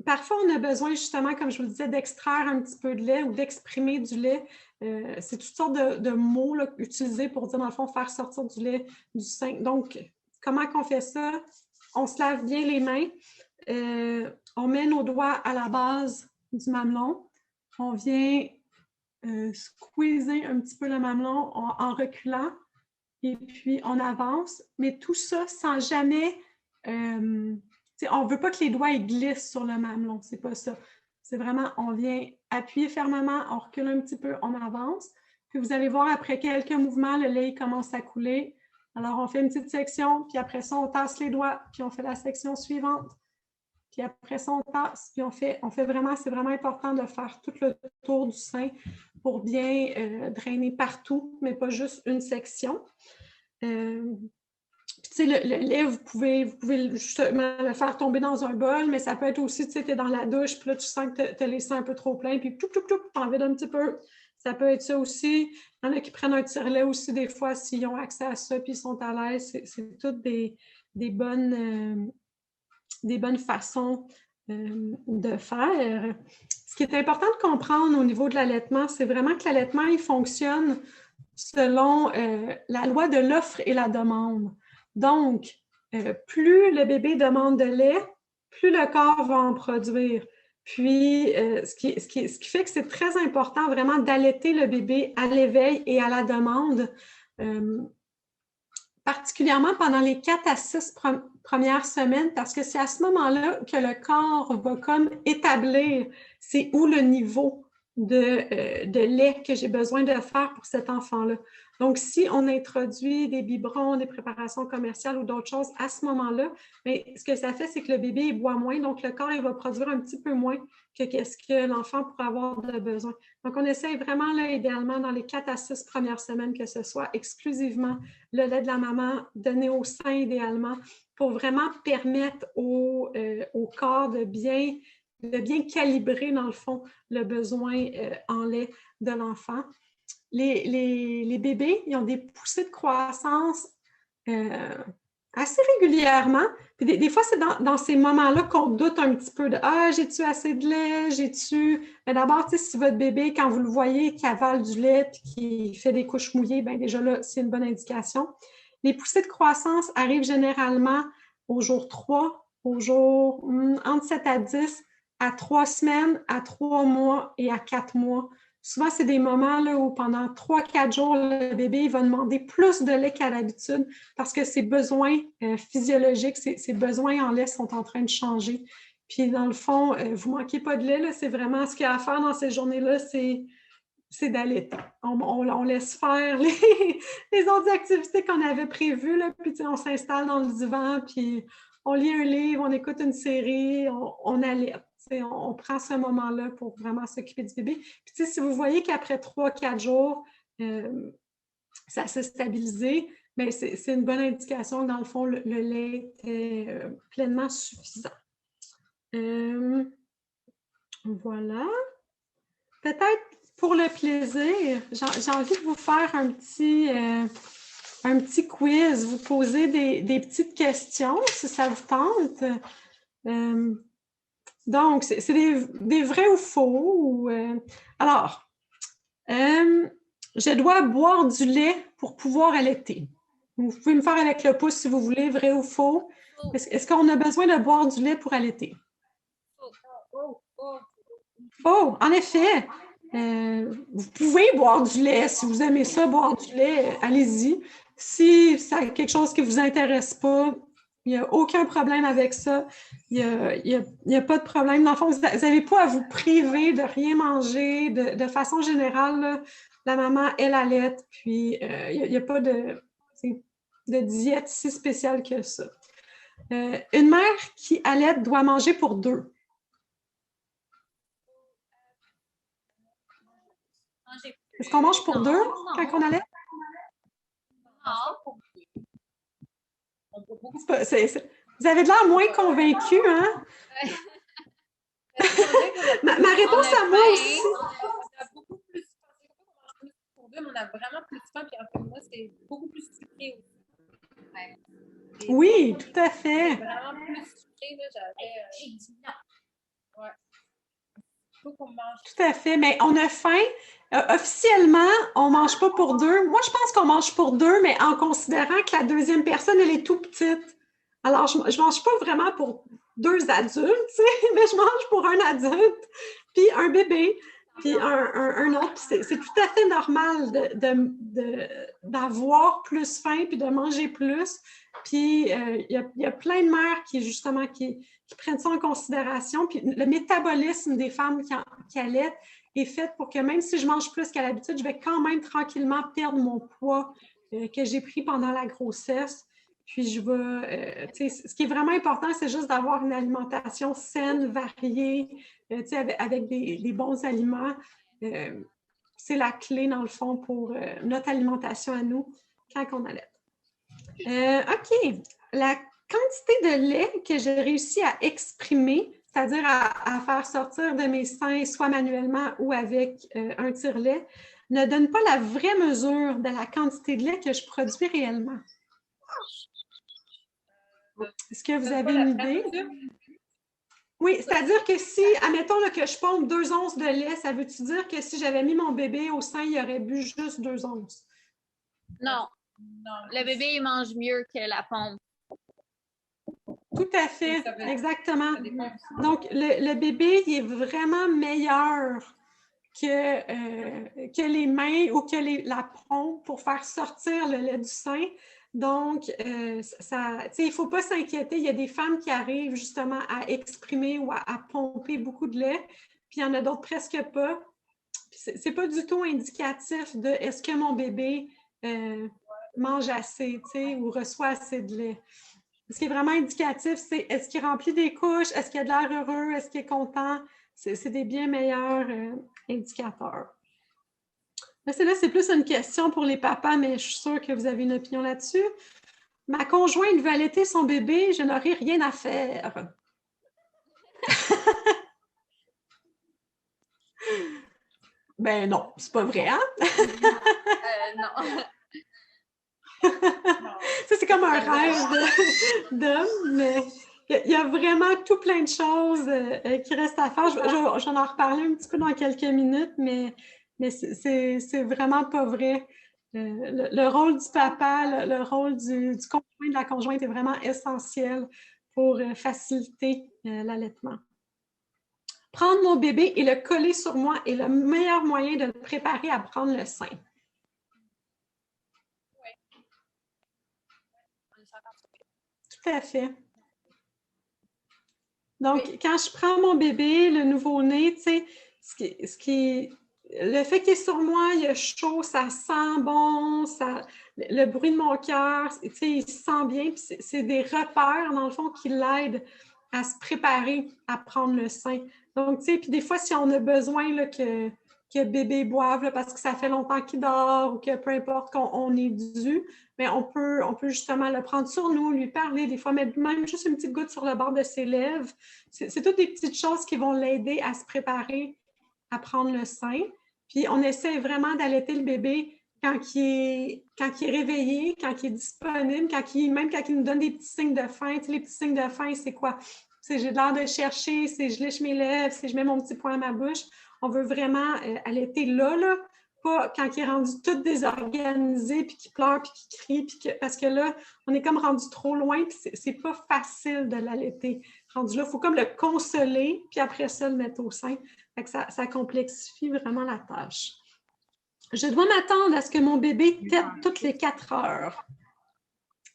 Parfois, on a besoin justement, comme je vous le disais, d'extraire un petit peu de lait ou d'exprimer du lait. C'est toutes sortes de mots là, utilisés pour dire, dans le fond, faire sortir du lait du sein. Donc, comment qu'on fait ça? On se lave bien les mains. On met nos doigts à la base du mamelon. On vient squeezer un petit peu le mamelon en reculant et puis on avance. Mais tout ça sans jamais... on ne veut pas que les doigts glissent sur le mamelon, c'est pas ça. C'est vraiment, on vient appuyer fermement, on recule un petit peu, on avance. Puis vous allez voir, après quelques mouvements, le lait commence à couler. Alors, on fait une petite section, puis après ça, on tasse les doigts, puis on fait la section suivante. Puis après ça, on tasse, puis on fait vraiment, c'est vraiment important de faire tout le tour du sein pour bien drainer partout, mais pas juste une section. Puis sais, le lait, vous pouvez justement le faire tomber dans un bol, mais ça peut être aussi, tu sais, tu es dans la douche, puis là, tu sens que tu as les seins un peu trop pleins, puis tu t'en vides un petit peu. Ça peut être ça aussi. Il y en a qui prennent un tire-lait aussi des fois s'ils ont accès à ça, puis ils sont à l'aise. C'est toutes des bonnes façons de faire. Ce qui est important de comprendre au niveau de l'allaitement, c'est vraiment que l'allaitement, il fonctionne selon la loi de l'offre et la demande. Donc, plus le bébé demande de lait, plus le corps va en produire. Puis, ce qui fait que c'est très important vraiment d'allaiter le bébé à l'éveil et à la demande, particulièrement pendant les 4 à 6 premières semaines, parce que c'est à ce moment-là que le corps va comme établir c'est où le niveau de lait que j'ai besoin de faire pour cet enfant-là. Donc, si on introduit des biberons, des préparations commerciales ou d'autres choses à ce moment-là, bien, ce que ça fait, c'est que le bébé il boit moins, donc le corps il va produire un petit peu moins que ce que l'enfant pourrait avoir de besoin. Donc, on essaye vraiment, là, idéalement, dans les 4 à 6 premières semaines, que ce soit exclusivement le lait de la maman donné au sein, idéalement, pour vraiment permettre au corps de bien calibrer, dans le fond, le besoin en lait de l'enfant. Les bébés, ils ont des poussées de croissance assez régulièrement. Puis des fois, c'est dans ces moments-là qu'on doute un petit peu de « Ah, j'ai-tu assez de lait? J'ai-tu… » Mais d'abord, si votre bébé, quand vous le voyez, qui avale du lait et qui fait des couches mouillées, bien déjà là, c'est une bonne indication. Les poussées de croissance arrivent généralement au jour 3, au jour entre 7 à 10, à 3 semaines, à 3 mois et à 4 mois. Souvent, c'est des moments là, où pendant 3-4 jours, le bébé il va demander plus de lait qu'à l'habitude parce que ses besoins physiologiques, ses besoins en lait sont en train de changer. Puis, dans le fond, vous ne manquez pas de lait, c'est vraiment ce qu'il y a à faire dans ces journées-là, c'est d'allaiter. On laisse faire les autres activités qu'on avait prévues, là, puis on s'installe dans le divan, puis on lit un livre, on écoute une série, on allaite. On prend ce moment-là pour vraiment s'occuper du bébé. Puis si vous voyez qu'après 3-4 jours, ça s'est stabilisé, bien, c'est une bonne indication que dans le fond, le lait est pleinement suffisant. Voilà. Peut-être pour le plaisir, j'ai envie de vous faire un petit quiz, vous poser des petites questions, si ça vous tente. Donc, c'est des vrais ou faux. Alors, je dois boire du lait pour pouvoir allaiter. Vous pouvez me faire avec le pouce si vous voulez, vrai ou faux. Est-ce qu'on a besoin de boire du lait pour allaiter? Faux, en effet. Vous pouvez boire du lait. Si vous aimez ça, boire du lait, allez-y. Si c'est quelque chose qui ne vous intéresse pas, il n'y a aucun problème avec ça. Il n'y a pas de problème. Dans le fond, vous n'avez pas à vous priver de rien manger. De façon générale, là, la maman, elle allaite. Puis, il n'y a pas de diète si spéciale que ça. Une mère qui allaite doit manger pour 2. Est-ce qu'on mange pour 2 quand on allaite? Non. Vous avez de l'air moins convaincu, hein? ma réponse à moi aussi. On a beaucoup plus pour 2, mais on a vraiment plus de faim, puis en fait, moi, c'est beaucoup plus sucré aussi. Ouais. Oui, tout à fait. C'est vraiment plus sucré, là, j'avais… Ouais. Faut qu'on mange. Tout à fait, mais on a faim. Officiellement, on ne mange pas pour 2. Moi, je pense qu'on mange pour 2, mais en considérant que la deuxième personne, elle est tout petite. Alors, je ne mange pas vraiment pour 2 adultes, mais je mange pour un adulte, puis un bébé, puis un autre. C'est tout à fait normal d'avoir plus faim, puis de manger plus. Puis, il y a plein de mères justement, qui prennent ça en considération. Puis, le métabolisme des femmes qui allaitent est fait pour que même si je mange plus qu'à l'habitude, je vais quand même tranquillement perdre mon poids que j'ai pris pendant la grossesse. Puis, je vais… ce qui est vraiment important, c'est juste d'avoir une alimentation saine, variée, avec des bons aliments. C'est la clé, dans le fond, pour notre alimentation à nous quand on allaite. OK. La quantité de lait que j'ai réussi à exprimer, c'est-à-dire à faire sortir de mes seins, soit manuellement ou avec un tire-lait, ne donne pas la vraie mesure de la quantité de lait que je produis réellement. Est-ce que vous avez une idée? Oui, c'est-à-dire que si, admettons là, que je pompe 2 onces de lait, ça veut-tu dire que si j'avais mis mon bébé au sein, il aurait bu juste 2 onces? Non. Le bébé, il mange mieux que la pompe. Tout à fait, exactement. Donc, le bébé, il est vraiment meilleur que les mains ou que la pompe pour faire sortir le lait du sein. Donc, il ne faut pas s'inquiéter. Il y a des femmes qui arrivent justement à exprimer ou à pomper beaucoup de lait, puis il y en a d'autres presque pas. Ce n'est pas du tout indicatif de est-ce que mon bébé mange assez ou reçoit assez de lait. Ce qui est vraiment indicatif, c'est est-ce qu'il remplit des couches, est-ce qu'il a de l'air heureux, est-ce qu'il est content. C'est des bien meilleurs indicateurs. Là, c'est plus une question pour les papas, mais je suis sûre que vous avez une opinion là-dessus. Ma conjointe veut allaiter son bébé, je n'aurai rien à faire. Ben non, c'est pas vrai, hein? Non. Ça, c'est comme un rêve d'homme, mais il y a vraiment tout plein de choses qui restent à faire. J'en ai reparlé un petit peu dans quelques minutes, mais c'est vraiment pas vrai. Le rôle du papa, le rôle du conjoint, de la conjointe est vraiment essentiel pour faciliter l'allaitement. Prendre mon bébé et le coller sur moi est le meilleur moyen de le préparer à prendre le sein. Tout à fait. Donc, quand je prends mon bébé, le nouveau-né, tu sais, le fait qu'il est sur moi, il est chaud, ça sent bon, le bruit de mon cœur, tu sais, il se sent bien. Puis c'est des repères, dans le fond, qui l'aident à se préparer à prendre le sein. Donc, tu sais, puis des fois, si on a besoin là, que bébé boive là, parce que ça fait longtemps qu'il dort ou que peu importe qu'on est dû, mais on peut justement le prendre sur nous, lui parler des fois, mettre même juste une petite goutte sur le bord de ses lèvres. C'est toutes des petites choses qui vont l'aider à se préparer à prendre le sein. Puis on essaie vraiment d'allaiter le bébé quand il est réveillé, quand il est disponible, même quand il nous donne des petits signes de faim. Tu sais, les petits signes de faim, c'est quoi? C'est j'ai l'air de chercher, c'est je lèche mes lèvres, c'est je mets mon petit poing à ma bouche. On veut vraiment allaiter là, pas quand il est rendu tout désorganisé, puis qu'il pleure, puis qu'il crie, parce que là, on est comme rendu trop loin, puis c'est pas facile de l'allaiter. Rendu là, il faut comme le consoler, puis après ça, le mettre au sein. Fait que ça complexifie vraiment la tâche. Je dois m'attendre à ce que mon bébé tète toutes les 4 heures.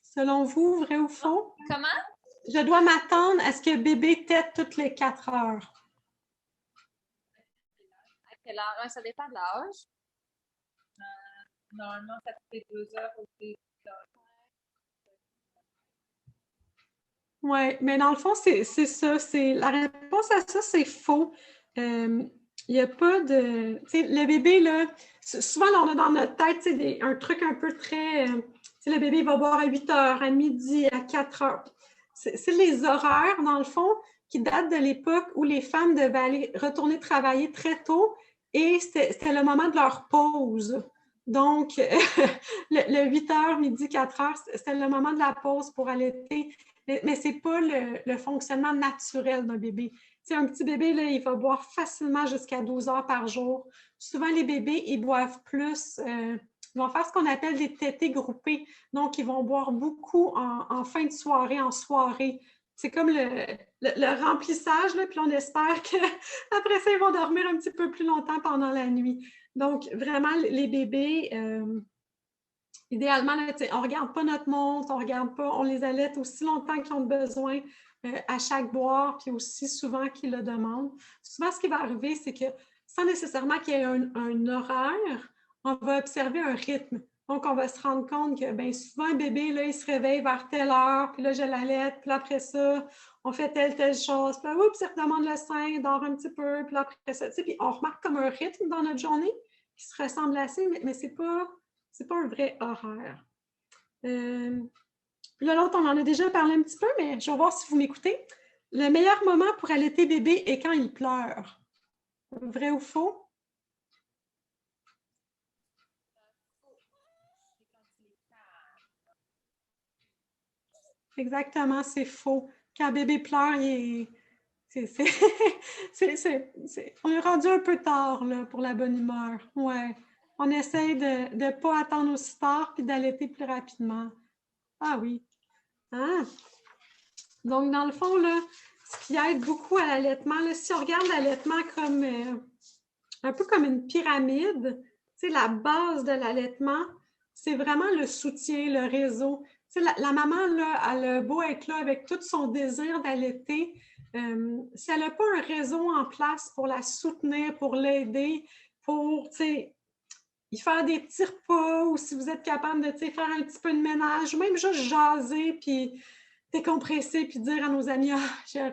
Selon vous, vrai ou faux? Comment? Je dois m'attendre à ce que bébé tète toutes les 4 heures. À quelle heure? Ça dépend de l'âge. Normalement, ça fait 2 heures ou 3 heures. Oui, mais dans le fond, c'est ça. La réponse à ça, c'est faux. Il n'y a pas de... Tu sais, le bébé, là, souvent, on a dans notre tête un truc un peu très... tu sais, le bébé il va boire à 8 heures, à midi, à 4 heures. C'est les horaires, dans le fond, qui datent de l'époque où les femmes devaient aller retourner travailler très tôt et c'était le moment de leur pause. Donc, le 8 heures, midi, 4 heures, c'était le moment de la pause pour allaiter. Mais ce n'est pas le fonctionnement naturel d'un bébé. Tu sais, un petit bébé, là, il va boire facilement jusqu'à 12 heures par jour. Souvent, les bébés, ils boivent plus. Ils vont faire ce qu'on appelle des tétés groupés. Donc, ils vont boire beaucoup en fin de soirée, en soirée. C'est comme le remplissage, là, puis on espère qu'après ça, ils vont dormir un petit peu plus longtemps pendant la nuit. Donc, vraiment, les bébés... idéalement, là, on ne regarde pas notre montre, on les allaite aussi longtemps qu'ils ont besoin à chaque boire, puis aussi souvent qu'ils le demandent. Souvent, ce qui va arriver, c'est que sans nécessairement qu'il y ait un horaire, on va observer un rythme. Donc, on va se rendre compte que bien souvent, un bébé, là, il se réveille vers telle heure, puis là, je l'allaite, puis après ça, on fait telle chose, puis là, oups, il redemande le sein, il dort un petit peu, puis là, après ça, tu sais, puis on remarque comme un rythme dans notre journée qui se ressemble assez, mais c'est pas un vrai horaire. Là, l'autre, on en a déjà parlé un petit peu, mais je vais voir si vous m'écoutez. Le meilleur moment pour allaiter bébé est quand il pleure. Vrai ou faux? Exactement, c'est faux. Quand bébé pleure, il est... On est rendu un peu tard là, pour la bonne humeur. Ouais. On essaye de ne pas attendre aussi tard puis d'allaiter plus rapidement. Ah oui. Hein? Donc, dans le fond, là, ce qui aide beaucoup à l'allaitement, là, si on regarde l'allaitement comme un peu comme une pyramide, tu sais, la base de l'allaitement, c'est vraiment le soutien, le réseau. Tu sais, la maman, là, elle a beau être là avec tout son désir d'allaiter, si elle n'a pas un réseau en place pour la soutenir, pour l'aider, pour, tu sais, y faire des petits repas ou si vous êtes capable de, tu sais, faire un petit peu de ménage, ou même juste jaser, puis décompresser, puis dire à nos amis, ah,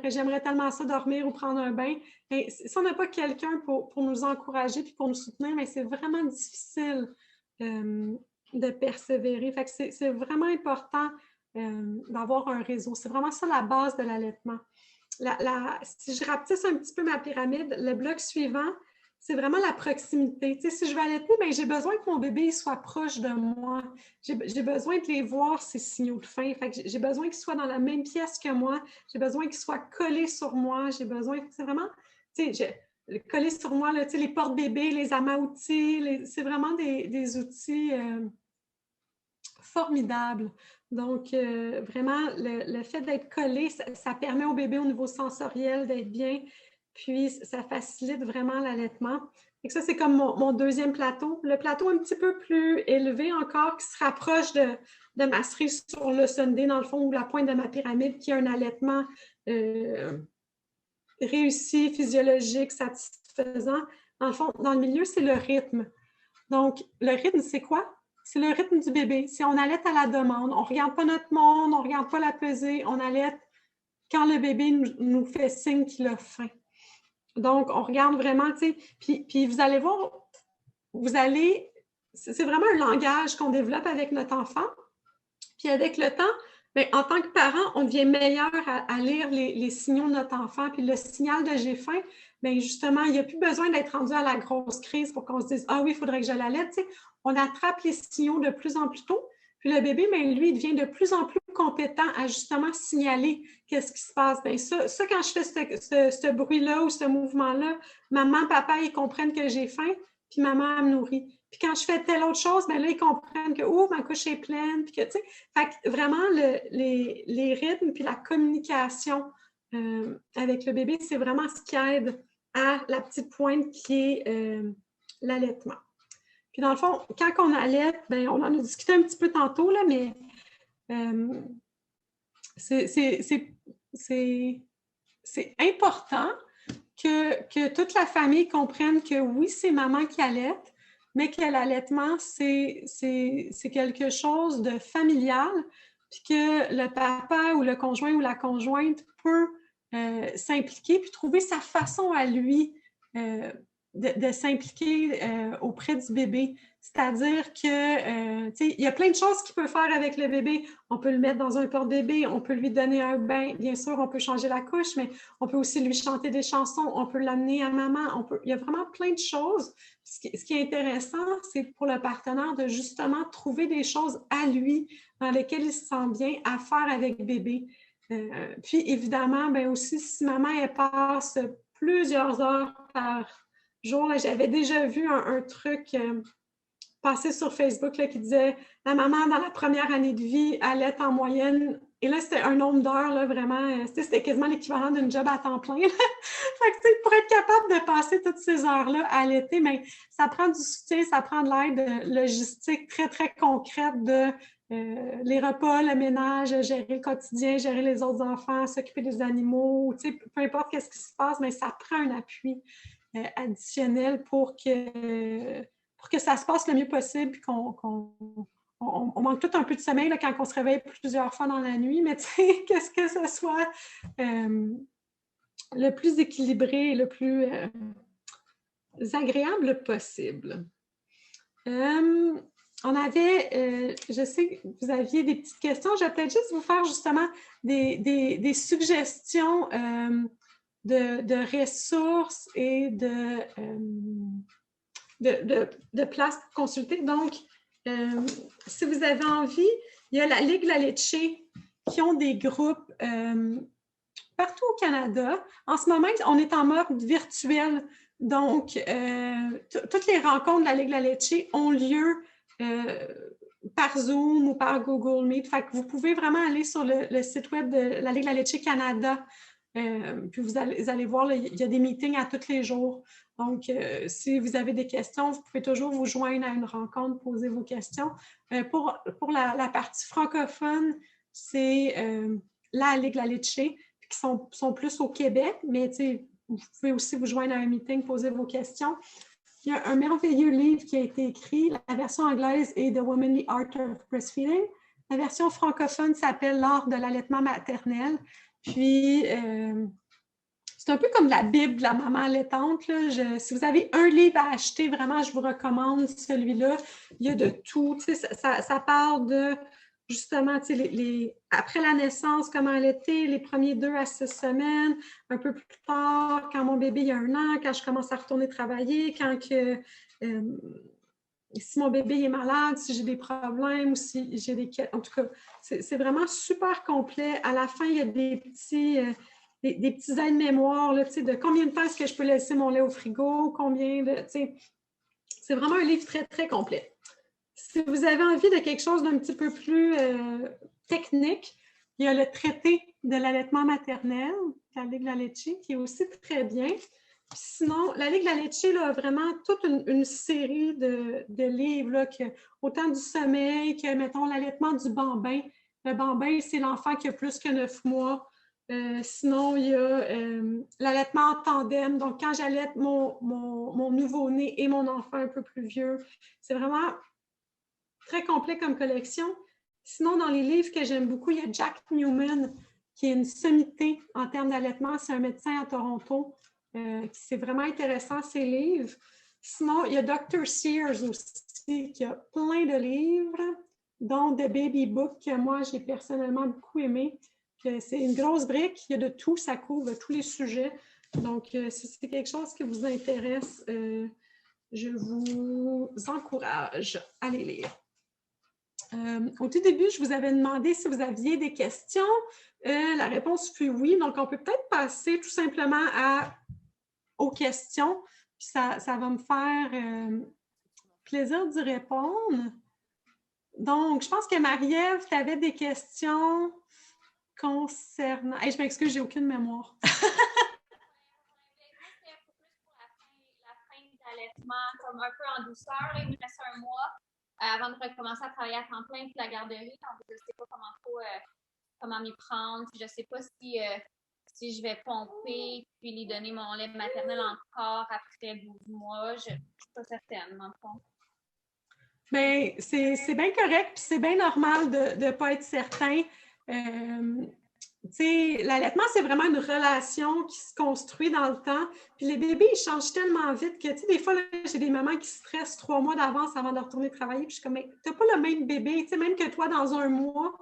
j'aimerais tellement ça dormir ou prendre un bain. Et si on n'a pas quelqu'un pour nous encourager puis pour nous soutenir, mais c'est vraiment difficile de persévérer. Fait que c'est vraiment important d'avoir un réseau. C'est vraiment ça la base de l'allaitement. Si je rapetisse un petit peu ma pyramide, le bloc suivant, c'est vraiment la proximité. Tu sais, si je vais allaiter, bien, j'ai besoin que mon bébé soit proche de moi. J'ai besoin de les voir, ces signaux de faim. Fait que j'ai besoin qu'ils soient dans la même pièce que moi. J'ai besoin qu'ils soient collés sur moi. J'ai besoin, c'est vraiment, tu sais, collés sur moi, là, tu sais, les porte-bébés, les amas-outils, c'est vraiment des outils formidables. Donc, vraiment, le fait d'être collé, ça permet au bébé au niveau sensoriel d'être bien, puis ça facilite vraiment l'allaitement. Et ça, c'est comme mon deuxième plateau. Le plateau un petit peu plus élevé encore, qui se rapproche de ma cerise sur le Sunday, dans le fond, ou la pointe de ma pyramide, qui a un allaitement réussi, physiologique, satisfaisant. Dans le fond, dans le milieu, c'est le rythme. Donc, le rythme, c'est quoi? C'est le rythme du bébé. Si on allaite à la demande, on ne regarde pas notre monde, on ne regarde pas la pesée, on allaite quand le bébé nous fait signe qu'il a faim. Donc, on regarde vraiment, tu sais, puis vous allez voir, c'est vraiment un langage qu'on développe avec notre enfant. Puis avec le temps, bien, en tant que parent, on devient meilleur à lire les signaux de notre enfant. Puis le signal de j'ai faim, bien justement, il n'y a plus besoin d'être rendu à la grosse crise pour qu'on se dise ah oui, il faudrait que je l'allaite. Tu sais, on attrape les signaux de plus en plus tôt. Puis le bébé, bien, lui, il devient de plus en plus compétent à justement signaler qu'est-ce qui se passe. Bien, ça quand je fais ce bruit-là ou ce mouvement-là, maman, papa, ils comprennent que j'ai faim, puis maman, elle me nourrit. Puis quand je fais telle autre chose, bien là, ils comprennent que, oh, ma couche est pleine, puis que, tu sais, fait que vraiment, les rythmes puis la communication avec le bébé, c'est vraiment ce qui aide à la petite pointe qui est l'allaitement. Puis dans le fond, quand on allaite, bien, on en a discuté un petit peu tantôt, là, mais c'est important que toute la famille comprenne que oui, c'est maman qui allaite, mais que l'allaitement, c'est quelque chose de familial, puis que le papa ou le conjoint ou la conjointe peut s'impliquer, puis trouver sa façon à lui de s'impliquer auprès du bébé. C'est-à-dire que, tu sais, il y a plein de choses qu'il peut faire avec le bébé. On peut le mettre dans un porte-bébé, on peut lui donner un bain, bien sûr, on peut changer la couche, mais on peut aussi lui chanter des chansons, on peut l'amener à maman, il y a vraiment plein de choses. Ce qui est intéressant, c'est pour le partenaire de justement trouver des choses à lui dans lesquelles il se sent bien à faire avec bébé. Puis évidemment, bien aussi, si maman, elle passe plusieurs heures par jour, j'avais déjà vu un truc passer sur Facebook là, qui disait la maman dans la première année de vie allait en moyenne, et là c'était un nombre d'heures là, vraiment, c'était quasiment l'équivalent d'une job à temps plein. Fait que, pour être capable de passer toutes ces heures-là à allaiter, mais ça prend du soutien, ça prend de l'aide logistique très, très concrète de les repas, le ménage, gérer le quotidien, gérer les autres enfants, s'occuper des animaux, peu importe ce qui se passe, mais ça prend un appui additionnel pour que ça se passe le mieux possible, puis qu'on manque tout un peu de sommeil là, quand on se réveille plusieurs fois dans la nuit, mais tu sais, qu'est-ce que ce soit le plus équilibré et le plus agréable possible. on avait, je sais que vous aviez des petites questions. Je vais peut-être juste vous faire justement des suggestions de ressources et de places pour consulter. Donc, si vous avez envie, il y a la Ligue La Leche qui ont des groupes partout au Canada. En ce moment, on est en mode virtuel. Donc, toutes les rencontres de la Ligue La Leche ont lieu par Zoom ou par Google Meet. Fait que vous pouvez vraiment aller sur le site web de la Ligue La Leche Canada. Puis vous allez voir, là, il y a des meetings à tous les jours. Donc, si vous avez des questions, vous pouvez toujours vous joindre à une rencontre, poser vos questions. Pour la partie francophone, c'est la Ligue La Leche, qui sont plus au Québec, mais vous pouvez aussi vous joindre à un meeting, poser vos questions. Il y a un merveilleux livre qui a été écrit. La version anglaise est The Womanly Art of Breastfeeding. La version francophone s'appelle L'art de l'allaitement maternel. Puis, c'est un peu comme la Bible de la maman allaitante. Là. Si vous avez un livre à acheter, vraiment, je vous recommande celui-là. Il y a de tout. Ça parle de, justement, après la naissance, comment allaiter, les premiers 2 à 6 semaines, un peu plus tard, quand mon bébé a 1 an, quand je commence à retourner travailler, si mon bébé est malade, si j'ai des problèmes ou si j'ai des... En tout cas, c'est vraiment super complet. À la fin, il y a des petits aides-mémoires de combien de temps est-ce que je peux laisser mon lait au frigo, c'est vraiment un livre très, très complet. Si vous avez envie de quelque chose d'un petit peu plus technique, il y a le traité de l'allaitement maternel, la Ligue La Leche, qui est aussi très bien. Puis sinon, la Ligue La Leche a vraiment toute une série de livres, là, autant du sommeil que, mettons, l'allaitement du bambin. Le bambin, c'est l'enfant qui a plus que 9 mois. Sinon, il y a l'allaitement en tandem. Donc, quand j'allaite mon nouveau-né et mon enfant un peu plus vieux, c'est vraiment très complet comme collection. Sinon, dans les livres que j'aime beaucoup, il y a Jack Newman, qui est une sommité en termes d'allaitement. C'est un médecin à Toronto. C'est vraiment intéressant, ces livres. Sinon, il y a Dr. Sears aussi, qui a plein de livres, dont The Baby Book, que moi, j'ai personnellement beaucoup aimé. C'est une grosse brique, il y a de tout, ça couvre tous les sujets. Donc, si c'est quelque chose qui vous intéresse, je vous encourage à les lire. Au tout début, je vous avais demandé si vous aviez des questions. La réponse fut oui. Donc, on peut peut-être passer tout simplement aux questions. Puis ça va me faire plaisir d'y répondre. Donc, je pense que Marie-Ève, tu avais des questions concernant... Hey, je m'excuse, j'ai aucune mémoire. Comme un peu en douceur. Là, il me reste 1 mois avant de recommencer à travailler à temps plein puis la garderie. Donc, je ne sais pas comment m'y prendre. Je ne sais pas si je vais pomper puis lui donner mon lait maternel encore après 12 mois. Je ne suis pas certaine, dans le fond. Bien, c'est bien correct puis c'est bien normal de ne pas être certain. L'allaitement, c'est vraiment une relation qui se construit dans le temps. Puis les bébés, ils changent tellement vite que, des fois, là, j'ai des mamans qui stressent 3 mois d'avance avant de retourner travailler. Puis je suis comme, mais tu n'as pas le même bébé. Même que toi, dans 1 mois,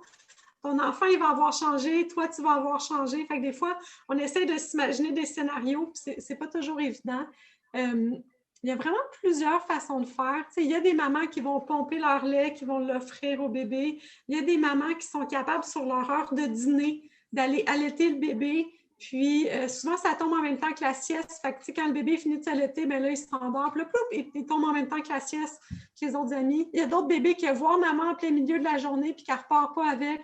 ton enfant, il va avoir changé. Toi, tu vas avoir changé. Fait que des fois, on essaie de s'imaginer des scénarios. Puis c'est pas toujours évident. Il y a vraiment plusieurs façons de faire. Il y a des mamans qui vont pomper leur lait, qui vont l'offrir au bébé. Il y a des mamans qui sont capables, sur leur heure de dîner, d'aller allaiter le bébé. Puis, souvent, ça tombe en même temps que la sieste. Fait que, quand le bébé finit de s'allaiter, ben là, il s'endort. Puis là, il tombe en même temps que la sieste que les autres amis. Il y a d'autres bébés qui voient maman en plein milieu de la journée puis qu'elle ne repart pas avec.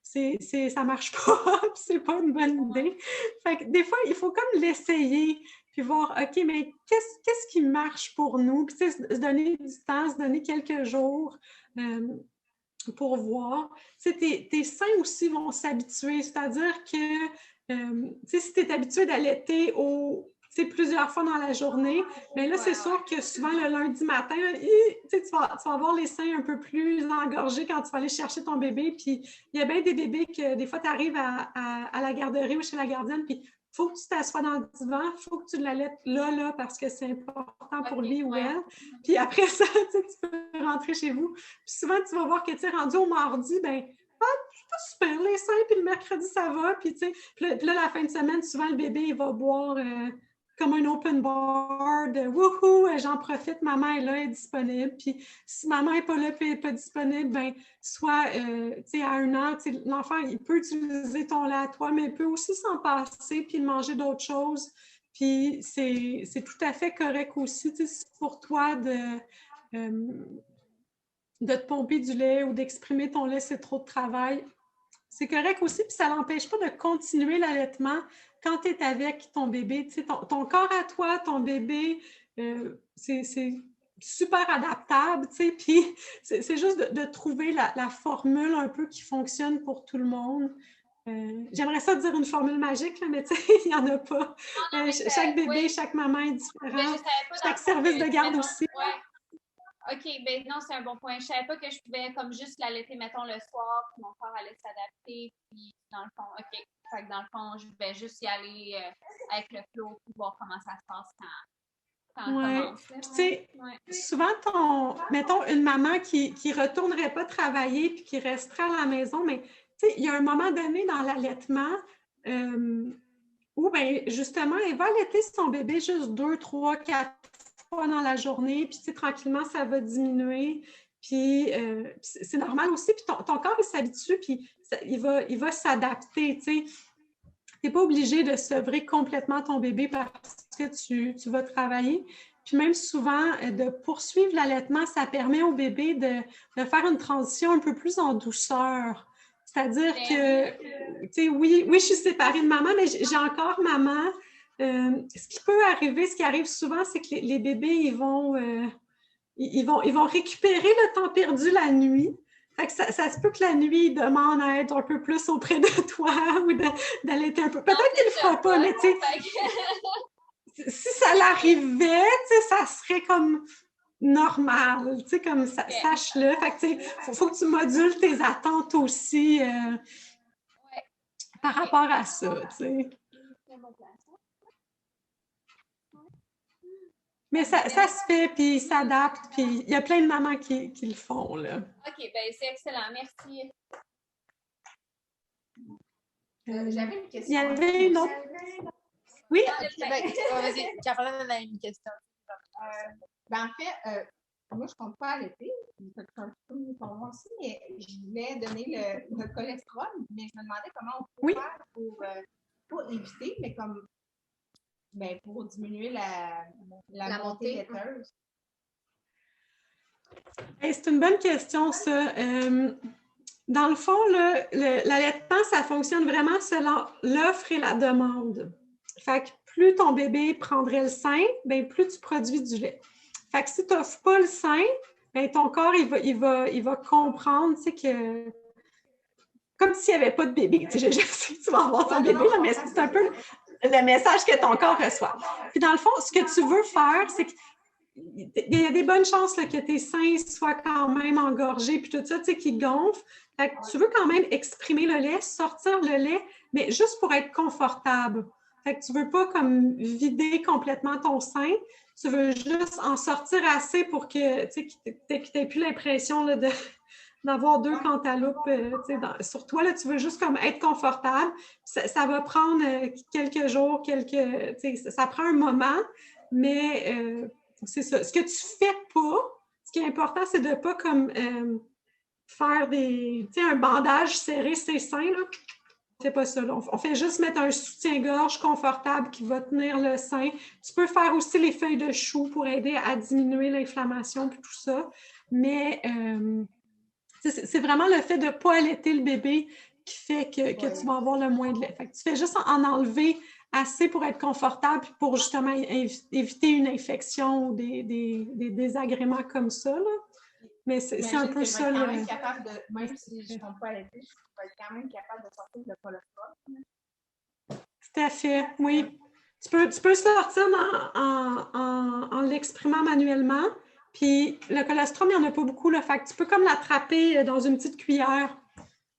Ça ne marche pas. C'est pas une bonne idée. Fait que, des fois, il faut comme l'essayer puis voir, OK, mais qu'est-ce qui marche pour nous? Puis, se donner du temps, se donner quelques jours pour voir. Tes seins aussi vont s'habituer, c'est-à-dire que si tu es habitué d'allaiter plusieurs fois dans la journée, mais là, c'est sûr que souvent, le lundi matin, tu vas avoir les seins un peu plus engorgés quand tu vas aller chercher ton bébé. Puis, il y a bien des bébés que des fois, tu arrives à la garderie ou chez la gardienne, puis faut que tu t'assoies dans le divan, il faut que tu l'allaites là, parce que c'est important pour lui ou elle. Puis après ça, tu peux rentrer chez vous. Puis souvent, tu vas voir que, tu sais, rendu au mardi, ben c'est pas super, les seins, puis le mercredi, ça va. Puis, tu sais, puis là, la fin de semaine, souvent, le bébé, il va boire comme un open bar de « wouhou, j'en profite, maman est là, elle est disponible. » Puis si maman n'est pas là et n'est pas disponible, ben soit, tu sais, à 1 an, l'enfant, il peut utiliser ton lait à toi, mais il peut aussi s'en passer puis manger d'autres choses. Puis c'est tout à fait correct aussi, tu sais, pour toi de te pomper du lait ou d'exprimer ton lait, c'est trop de travail. C'est correct aussi, puis ça n'empêche pas de continuer l'allaitement quand tu es avec ton bébé. Tu sais, ton corps à toi, ton bébé, c'est super adaptable, tu sais, puis c'est juste de trouver la formule un peu qui fonctionne pour tout le monde. J'aimerais ça dire une formule magique, là, mais tu sais, il n'y en a pas. Chaque bébé, chaque maman est différent. Chaque service de garde aussi. OK, ben non, c'est un bon point. Je savais pas que je pouvais comme juste l'allaiter, mettons, le soir, puis mon corps allait s'adapter, puis dans le fond, OK. Fait que dans le fond, je vais juste y aller avec le flow pour voir comment ça se passe quand on commence. Tu sais, souvent, mettons, une maman qui ne retournerait pas travailler puis qui resterait à la maison, mais tu sais, il y a un moment donné dans l'allaitement où, ben justement, elle va allaiter son bébé juste 2, 3, 4 fois dans la journée, puis tu sais, tranquillement, ça va diminuer. Puis c'est normal aussi, puis ton corps, il s'habitue, puis il va s'adapter, tu sais. Tu n'es pas obligé de sevrer complètement ton bébé parce que tu vas travailler. Puis même souvent, de poursuivre l'allaitement, ça permet au bébé de faire une transition un peu plus en douceur. C'est-à-dire que, tu sais, oui, je suis séparée de maman, mais j'ai encore maman. Ce qui peut arriver, ce qui arrive souvent, c'est que les bébés, ils vont récupérer le temps perdu la nuit. Fait que ça se peut que la nuit, ils demandent à être un peu plus auprès de toi ou d'allaiter un peu. Peut-être qu'il ne le fera pas, mais tu sais, si ça l'arrivait, tu sais, ça serait comme normal, tu sais, comme ça, sache-le. Fait que, tu sais, faut que tu modules tes attentes aussi par rapport à ça, tu sais. Mais ça se fait, puis il s'adapte, puis il y a plein de mamans qui le font, là. OK, bien, c'est excellent. Merci. J'avais une question. Il y avait une autre. Oui? Vas-y, Caroline a une question. En fait, moi, je ne compte pas allaiter. Je suis un peu pour moi aussi, mais je voulais donner le cholestérol, mais je me demandais comment on peut faire pour éviter, mais comme pour diminuer la montée laiteuse. C'est une bonne question, ça. Dans le fond, l'allaitement, ça fonctionne vraiment selon l'offre et la demande. Fait que plus ton bébé prendrait le sein, bien, plus tu produis du lait. Fait que si tu n'offres pas le sein, bien, ton corps, il va comprendre, tu sais, que comme s'il n'y avait pas de bébé. Tu sais, je sais que tu vas avoir ton bébé, là, mais c'est un peu le message que ton corps reçoit. Puis dans le fond, ce que tu veux faire, c'est qu'il y a des bonnes chances là, que tes seins soient quand même engorgés, puis tout ça, tu sais, qui gonfle. Fait que tu veux quand même exprimer le lait, sortir le lait, mais juste pour être confortable. Fait que tu ne veux pas comme vider complètement ton sein, tu veux juste en sortir assez pour que tu n'aies plus l'impression là, d'avoir deux cantaloupes sur toi. Là, tu veux juste comme être confortable. Ça va prendre quelques jours, ça prend un moment, mais c'est ça. Ce que tu fais pas, ce qui est important, c'est de ne pas comme faire un bandage serré ses seins. Là. C'est pas ça. Là. On fait juste mettre un soutien-gorge confortable qui va tenir le sein. Tu peux faire aussi les feuilles de chou pour aider à diminuer l'inflammation et tout ça. Mais c'est vraiment le fait de ne pas allaiter le bébé qui fait que tu vas avoir le moins de lait. Fait que tu fais juste en enlever assez pour être confortable pour justement éviter une infection ou des désagréments comme ça. Là. Mais c'est un peu ça. Même si je ne tombe pas allaiter, je vais être quand même capable de sortir le cholestérol. Tout à fait, oui. Tu peux sortir en l'exprimant manuellement. Puis le colostrum, il n'y en a pas beaucoup. Là, fait que tu peux comme l'attraper dans une petite cuillère,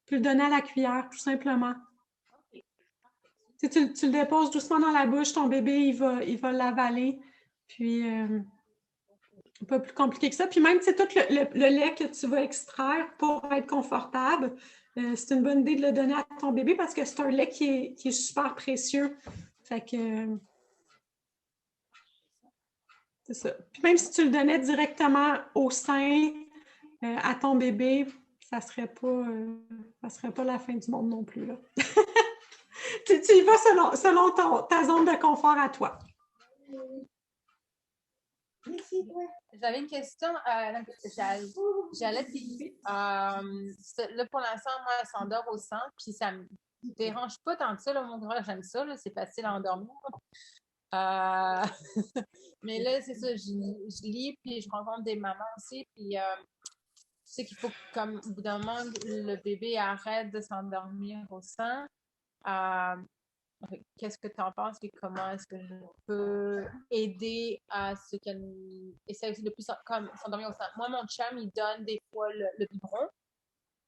puis le donner à la cuillère, tout simplement. Tu le déposes doucement dans la bouche, ton bébé, il va l'avaler. Puis, pas plus compliqué que ça. Puis même, tu sais, tout le lait que tu vas extraire pour être confortable, c'est une bonne idée de le donner à ton bébé parce que c'est un lait qui est super précieux. Fait que, c'est ça. Puis même si tu le donnais directement au sein à ton bébé, ça serait pas la fin du monde non plus, là. Tu y vas selon ta zone de confort à toi. J'avais une question. J'allais là, pour l'instant, moi, elle s'endort au sein, puis ça me dérange pas tant que ça. Là, mon grand, j'aime ça. Là, c'est facile à endormir. Mais là, c'est ça. Je lis, puis je rencontre des mamans aussi. Puis, tu sais qu'il faut, comme, au bout d'un moment, le bébé arrête de s'endormir au sein. Qu'est-ce que tu en penses et comment est-ce que je peux aider à ce qu'elle essaie aussi de plus comme s'endormir au sein? Moi, mon chum, il donne des fois le biberon.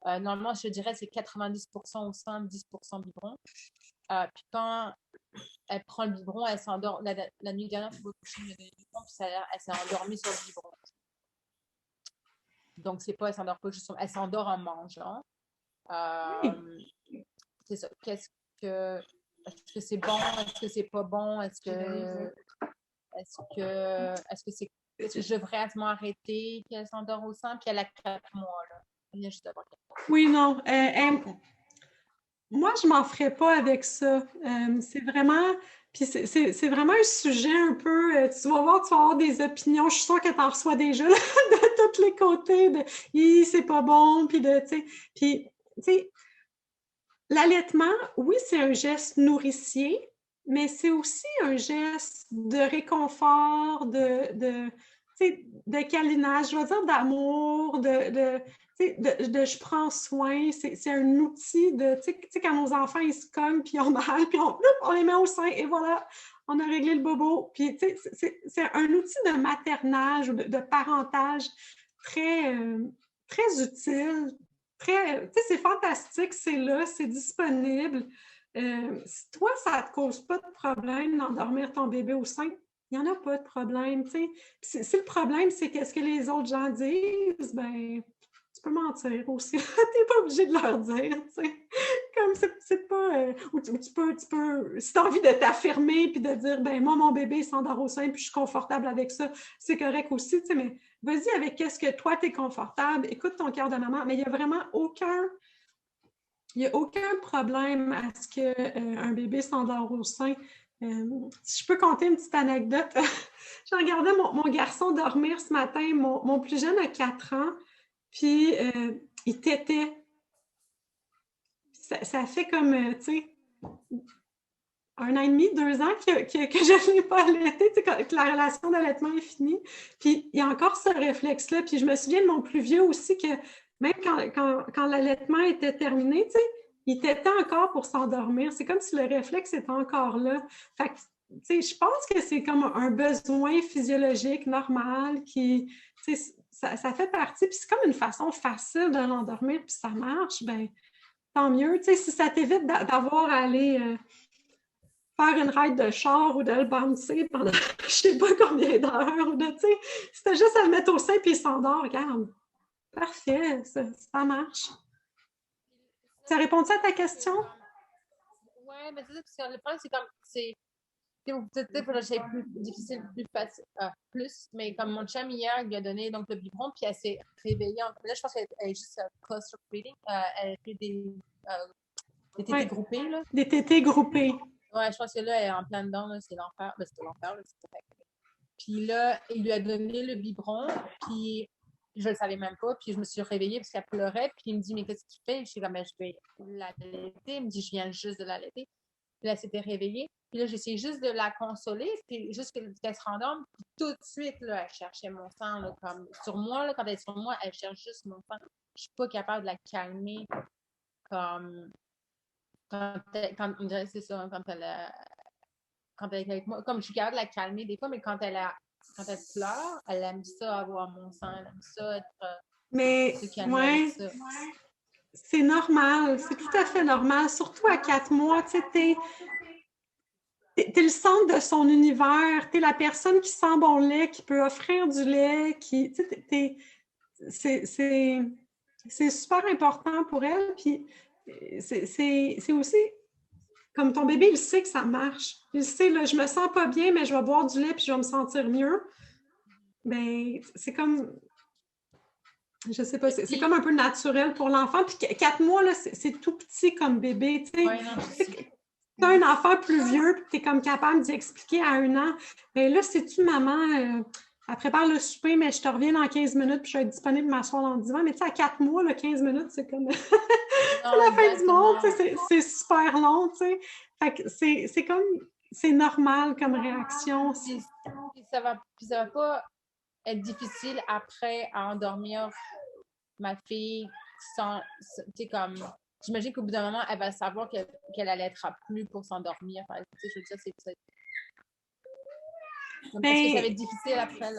Normalement, je dirais c'est 90% au sein, 10% biberon. Puis quand elle prend le biberon, elle s'endort. La nuit dernière, je me coucher, elle donné le biberon, puis elle s'est endormie sur le biberon. Donc, c'est pas, elle s'endort pas juste, elle s'endort en mangeant. C'est ça. Est-ce que c'est bon? Est-ce que c'est pas bon? Est-ce que je devrais à ce moment arrêter qu'elle s'endort au sein? Puis elle a 4 mois, là. Elle vient juste d'avoir 4 mois. Oui, non. Moi, je m'en ferais pas avec ça. C'est vraiment... Puis c'est vraiment un sujet un peu... tu vas avoir des opinions. Je suis sûre que tu en reçois déjà là, de tous les côtés. C'est pas bon. Puis, tu sais, l'allaitement, oui, c'est un geste nourricier, mais c'est aussi un geste de réconfort, de câlinage, je veux dire d'amour, de je prends soin. C'est un outil de, tu sais, quand nos enfants, ils se cognent, puis ils ont mal, puis on les met au sein, et voilà, on a réglé le bobo. Puis, tu sais, c'est un outil de maternage ou de parentage très, très utile. C'est fantastique, c'est là, c'est disponible. Si toi, ça ne te cause pas de problème d'endormir ton bébé au sein, il n'y en a pas de problème. Si le problème, c'est qu'est-ce que les autres gens disent, ben tu peux mentir aussi. Tu n'es pas obligé de leur dire. Comme c'est pas. Ou tu peux, si tu as envie de t'affirmer puis de dire, ben moi, mon bébé s'endort au sein puis je suis confortable avec ça, c'est correct aussi. Mais vas-y avec qu'est-ce que toi, tu es confortable. Écoute ton cœur de maman. Mais il n'y a vraiment aucun problème à ce qu'un bébé s'endort au sein. Si je peux conter une petite anecdote, j'ai regardé mon garçon dormir ce matin. Mon plus jeune a 4 ans. Puis, il tétait. Ça fait comme, tu sais, 1 an et demi, 2 ans que je ne l'ai pas allaité, que la relation d'allaitement est finie. Puis, il y a encore ce réflexe-là. Puis, je me souviens de mon plus vieux aussi, que même quand l'allaitement était terminé, tu sais, il tétait encore pour s'endormir. C'est comme si le réflexe était encore là. Fait que, tu sais, je pense que c'est comme un besoin physiologique normal qui, tu sais, ça fait partie, puis c'est comme une façon facile de l'endormir, puis ça marche, bien, tant mieux. Tu sais, si ça t'évite d'avoir à aller faire une ride de char ou de le bouncer pendant je ne sais pas combien d'heures, ou de, tu sais, si t'as juste à le mettre au sein puis il s'endort, regarde. Parfait, ça marche. Ça répond-tu à ta question? Oui, mais c'est ça, parce que le problème, c'est comme, peut-être c'est plus difficile, plus facile, mais comme mon chum hier, il lui a donné donc le biberon, puis elle s'est réveillée. Là, je pense qu'elle est juste cluster feeding. Elle fait des tétés groupés, là. Des tétés groupés. Ouais, je pense que là, elle est en plein dedans, là, c'est l'enfer. Ben, c'était l'enfer, là, c'était fait. Puis là, il lui a donné le biberon, puis je le savais même pas, puis je me suis réveillée parce qu'elle pleurait, puis il me dit, mais qu'est-ce que tu fais? Je suis comme, ben, je vais l'allaiter. Il me dit, je viens juste de l'allaiter. Puis là, elle s'était réveillée. Puis là, j'essayais juste de la consoler, puis juste qu'elle se rendorme. Puis tout de suite, là, elle cherchait mon sang, là, comme sur moi, là, quand elle est sur moi, elle cherche juste mon sang. Je suis pas capable de la calmer comme quand on dirait c'est ça, quand elle est avec moi. Comme je suis capable de la calmer des fois, mais quand elle pleure, elle aime ça avoir mon sang, elle aime ça être mais ouais. C'est normal, c'est tout à fait normal, surtout à 4 mois, tu sais, t'es le centre de son univers, t'es la personne qui sent bon lait, qui peut offrir du lait, c'est super important pour elle, puis c'est aussi, comme ton bébé, il sait que ça marche. Il sait, là, je me sens pas bien, mais je vais boire du lait, puis je vais me sentir mieux. Ben, c'est comme, je sais pas, c'est comme un peu naturel pour l'enfant, puis 4 mois, là, c'est tout petit comme bébé, tu sais. T'as un enfant plus vieux, puis t'es comme capable d'y expliquer à 1 an, bien là, sais-tu, maman, elle prépare le souper, mais je te reviens dans 15 minutes, puis je vais être disponible m'asseoir dans le divan. Mais tu sais, à 4 mois, là, 15 minutes, c'est comme c'est la fin du monde, c'est super long, tu sais. Fait que c'est comme, c'est normal comme réaction. Puis ça va pas être difficile après à endormir ma fille sans, tu sais, comme... J'imagine qu'au bout d'un moment, elle va savoir qu'elle allaitera plus pour s'endormir. Enfin, tu sais, je veux dire, c'est ça. Est-ce que ça va être difficile après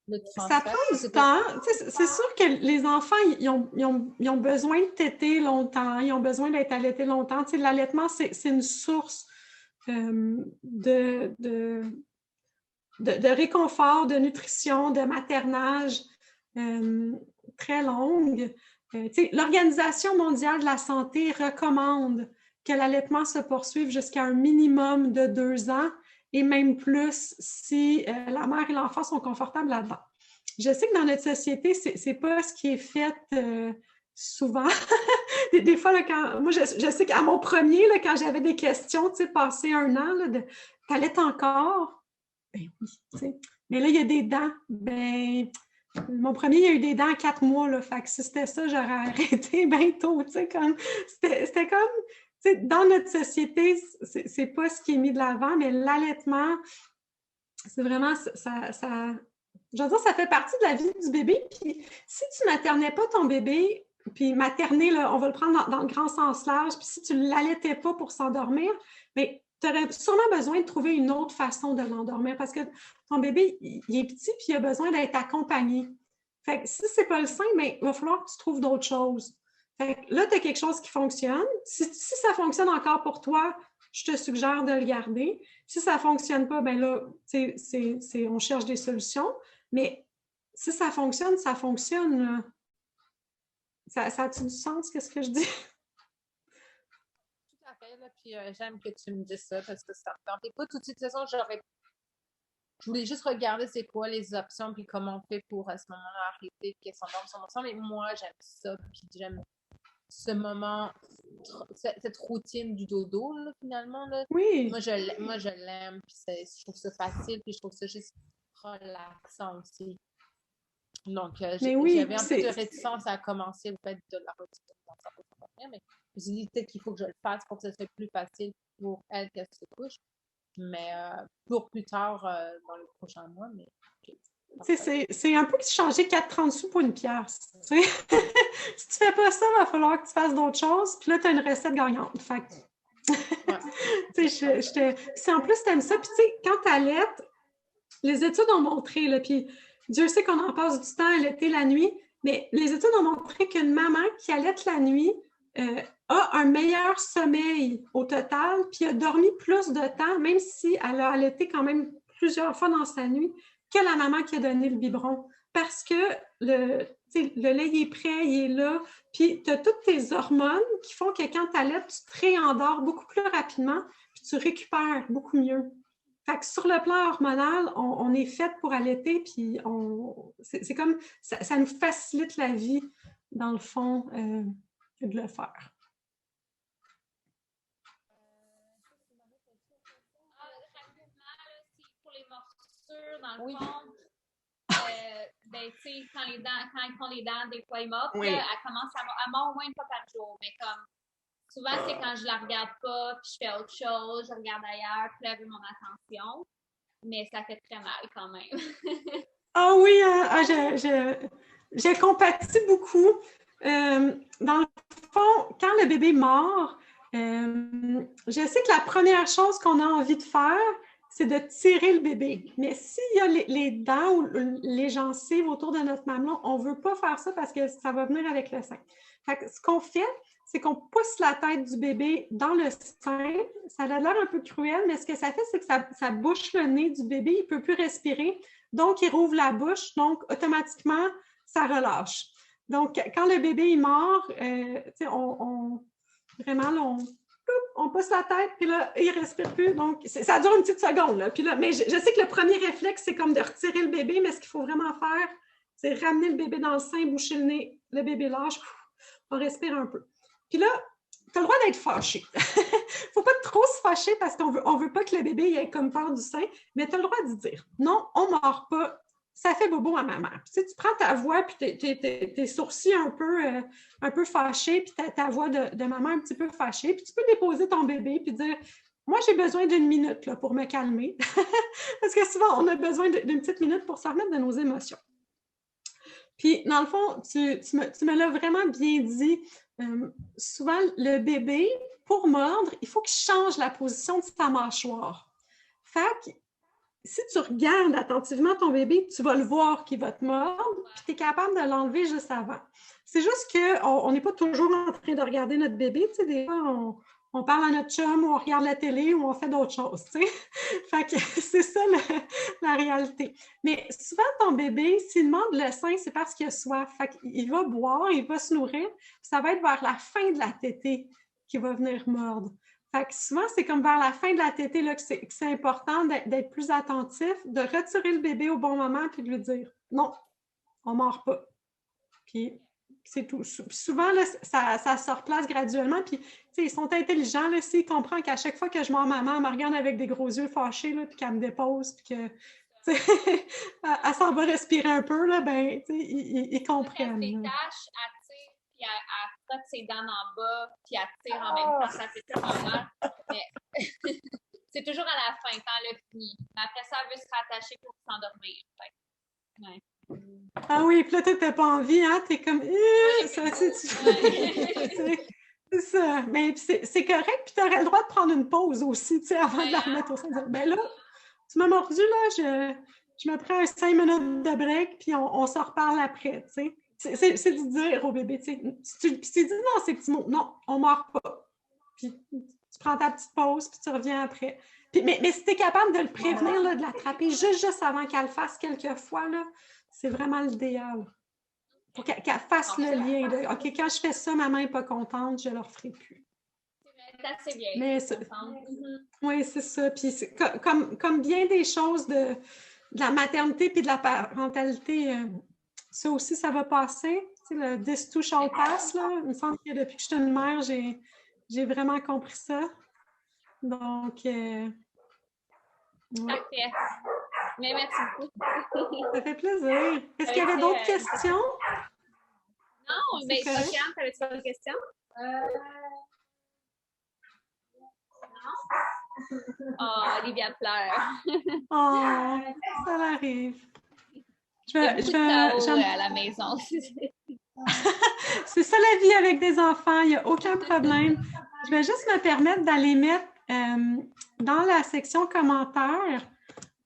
le transfert? Ça prend du temps. Tu sais, c'est sûr que les enfants, ils ont besoin de téter longtemps, ils ont besoin d'être allaités longtemps. Tu sais, l'allaitement, c'est une source de réconfort, de nutrition, de maternage très longue. L'Organisation mondiale de la santé recommande que l'allaitement se poursuive jusqu'à un minimum de 2 ans et même plus si la mère et l'enfant sont confortables là-dedans. Je sais que dans notre société, c'est pas ce qui est fait souvent. Des fois, là, moi, je sais qu'à mon premier, là, quand j'avais des questions, tu sais, passé 1 an, là, t'allaites encore? Ben oui, tu sais. Mais là, il y a des dents. Ben... Mon premier, il a eu des dents à 4 mois, là, fait que si c'était ça, j'aurais arrêté bientôt, tu sais, comme, c'était comme, tu sais, dans notre société, c'est pas ce qui est mis de l'avant, mais l'allaitement, c'est vraiment, je veux dire, ça fait partie de la vie du bébé, puis si tu maternais pas ton bébé, puis materner, là, on va le prendre dans le grand sens large, puis si tu l'allaitais pas pour s'endormir, mais tu aurais sûrement besoin de trouver une autre façon de l'endormir parce que ton bébé, il est petit puis il a besoin d'être accompagné. Fait que si c'est pas le sein, mais il va falloir que tu trouves d'autres choses. Fait que là, tu as quelque chose qui fonctionne. Si ça fonctionne encore pour toi, je te suggère de le garder. Si ça fonctionne pas, ben là, on cherche des solutions. Mais si ça fonctionne, ça fonctionne. Ça a-tu du sens, qu'est-ce que je dis? Là, puis j'aime que tu me dises ça parce que ça me tentait pas tout de suite. De toute façon, je voulais juste regarder c'est quoi les options puis comment on fait pour à ce moment-là arrêter qu'elle s'endorme sur mon sang. Mais moi, j'aime ça. Puis j'aime ce moment, cette routine du dodo, là, finalement. Là. Oui. Moi, je l'aime. Puis je trouve ça facile. Puis je trouve ça juste relaxant aussi. Donc, j'avais un peu de réticence à commencer le fait de la routine. Mais je me suis dit peut-être qu'il faut que je le fasse pour que ce soit plus facile pour elle qu'elle se couche. Mais pour plus tard, dans les prochains mois. Mais c'est un peu changer 4,30 sous pour 1 pièce. Si tu fais pas ça, il va falloir que tu fasses d'autres choses. Puis là, tu as une recette gagnante. Fait c'est en plus, tu aimes ça. Puis tu sais, quand tu allaites, les études ont montré, là, puis Dieu sait qu'on en passe du temps à allaiter la nuit, mais les études ont montré qu'une maman qui allaite la nuit a un meilleur sommeil au total, puis a dormi plus de temps, même si elle a allaité quand même plusieurs fois dans sa nuit, que la maman qui a donné le biberon. Parce que le lait il est prêt, il est là, puis tu as toutes tes hormones qui font que quand tu allaites, tu te réendors beaucoup plus rapidement, puis tu récupères beaucoup mieux. Fait que sur le plan hormonal, on est fait pour allaiter, puis c'est comme, ça nous facilite la vie, dans le fond, de le faire. Pour les morsures, dans le fond, ben, tu sais, quand ils font les dents, des fois, ils mordent, elle commence à mordre au moins 1 fois par jour, mais comme, souvent, c'est quand je la regarde pas, puis je fais autre chose, je regarde ailleurs, puis là, elle veut mon attention. Mais ça fait très mal quand même. Ah oui, j'ai compati beaucoup. Dans le fond, quand le bébé mord, je sais que la première chose qu'on a envie de faire, c'est de tirer le bébé. Mais s'il y a les dents ou les gencives autour de notre mamelon, on ne veut pas faire ça parce que ça va venir avec le sein. Fait que ce qu'on fait, c'est qu'on pousse la tête du bébé dans le sein. Ça a l'air un peu cruel, mais ce que ça fait, c'est que ça bouche le nez du bébé. Il ne peut plus respirer. Donc, il rouvre la bouche. Donc, automatiquement, ça relâche. Donc, quand le bébé il mord, vraiment, là, on pousse la tête, puis là, il ne respire plus. Donc, ça dure une petite seconde. Là. Puis là, mais je sais que le premier réflexe, c'est comme de retirer le bébé, mais ce qu'il faut vraiment faire, c'est ramener le bébé dans le sein, boucher le nez, le bébé lâche, on respire un peu. Puis là, tu as le droit d'être fâché. Il ne faut pas trop se fâcher parce qu'on veut pas que le bébé ait comme peur du sein, mais tu as le droit de dire non, on ne mord pas. Ça fait bobo à maman. Puis, tu prends ta voix, puis tes sourcils un peu fâchés, puis ta voix de maman un petit peu fâchée, puis tu peux déposer ton bébé, puis dire moi, j'ai besoin d'une minute là, pour me calmer. Parce que souvent, on a besoin d'une petite minute pour se remettre de nos émotions. Puis, dans le fond, tu me l'as vraiment bien dit. Souvent, le bébé, pour mordre, il faut qu'il change la position de sa mâchoire. Fait que, si tu regardes attentivement ton bébé, tu vas le voir qu'il va te mordre, puis tu es capable de l'enlever juste avant. C'est juste qu'on n'est pas toujours en train de regarder notre bébé. Tu sais, des fois, on parle à notre chum, ou on regarde la télé, ou on fait d'autres choses, tu sais. Fait que c'est ça la réalité. Mais souvent, ton bébé, s'il demande le sein, c'est parce qu'il a soif. Fait qu'il va boire, il va se nourrir, puis ça va être vers la fin de la tétée qu'il va venir mordre. Fait que souvent, c'est comme vers la fin de la tétée là, que c'est important d'être plus attentif, de retirer le bébé au bon moment, puis de lui dire non, on ne mord pas. Puis c'est tout. Puis souvent, là, ça se replace graduellement. Puis, ils sont intelligents. Là, s'ils comprennent qu'à chaque fois que je mords maman, elle me regarde avec des gros yeux fâchés, là, puis qu'elle me dépose, puis que elle s'en va respirer un peu, là, ben, ils comprennent. Elle détache, elle tire, puis elle frotte ses dents en bas, puis elle tire en même temps. Ça fait tellement mal. Mais c'est toujours à la fin, quand elle a fini. Mais après ça, elle veut se rattacher pour s'endormir. Ouais. Ah oui, puis là, tu n'as pas envie, hein? Tu es comme, c'est ça. Mais c'est correct, puis tu aurais le droit de prendre une pause aussi, tu sais, avant de la remettre au sein. Ben là, tu m'as mordu, là, je me prends 5 minutes de break, puis on s'en reparle après, tu sais. C'est de dire au bébé, tu sais, puis tu dis non, ces petits mots, non, on ne mord pas. Puis tu prends ta petite pause, puis tu reviens après. Puis, mais si tu es capable de le prévenir, là, de l'attraper juste avant qu'elle le fasse quelques fois, là, c'est vraiment l'idéal. Pour qu'elle fasse le lien. Là. OK, quand je fais ça, maman n'est pas contente, je ne le referai plus. C'est assez bien. Mais oui, c'est ça. Puis comme bien des choses de la maternité puis de la parentalité, ça aussi, ça va passer. Tu sais, le this too shall pass, là. Il me semble que depuis que je suis une mère, j'ai vraiment compris ça. Donc, ouais. Parfait. Mais merci beaucoup. Ça fait plaisir. Est-ce qu'il y avait d'autres questions? Non, mais Océane, t'avais-tu d'autres questions? Non? Oh, Olivia pleure. Oh, ça l'arrive. Je vais à la maison. C'est ça la vie avec des enfants, il n'y a aucun problème. Je vais juste me permettre d'aller mettre dans la section commentaires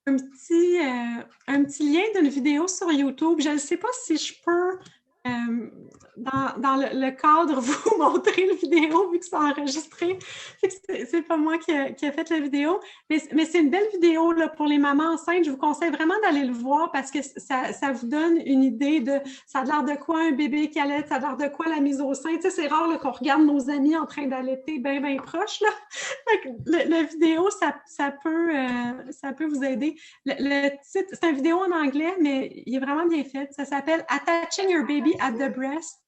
un petit lien d'une vidéo sur YouTube. Je ne sais pas si je peux, dans le cadre, vous montrer la vidéo vu que c'est enregistré. C'est pas moi qui a fait la vidéo, mais c'est une belle vidéo là, pour les mamans enceintes. Je vous conseille vraiment d'aller le voir parce que ça vous donne une idée de ça a l'air de quoi un bébé qui allait, ça a l'air de quoi la mise au sein. Tu sais, c'est rare là, qu'on regarde nos amis en train d'allaiter bien proche. Là. La vidéo, ça peut vous aider. Le titre, c'est une vidéo en anglais, mais il est vraiment bien fait. Ça s'appelle Attaching Your Baby at the Breast.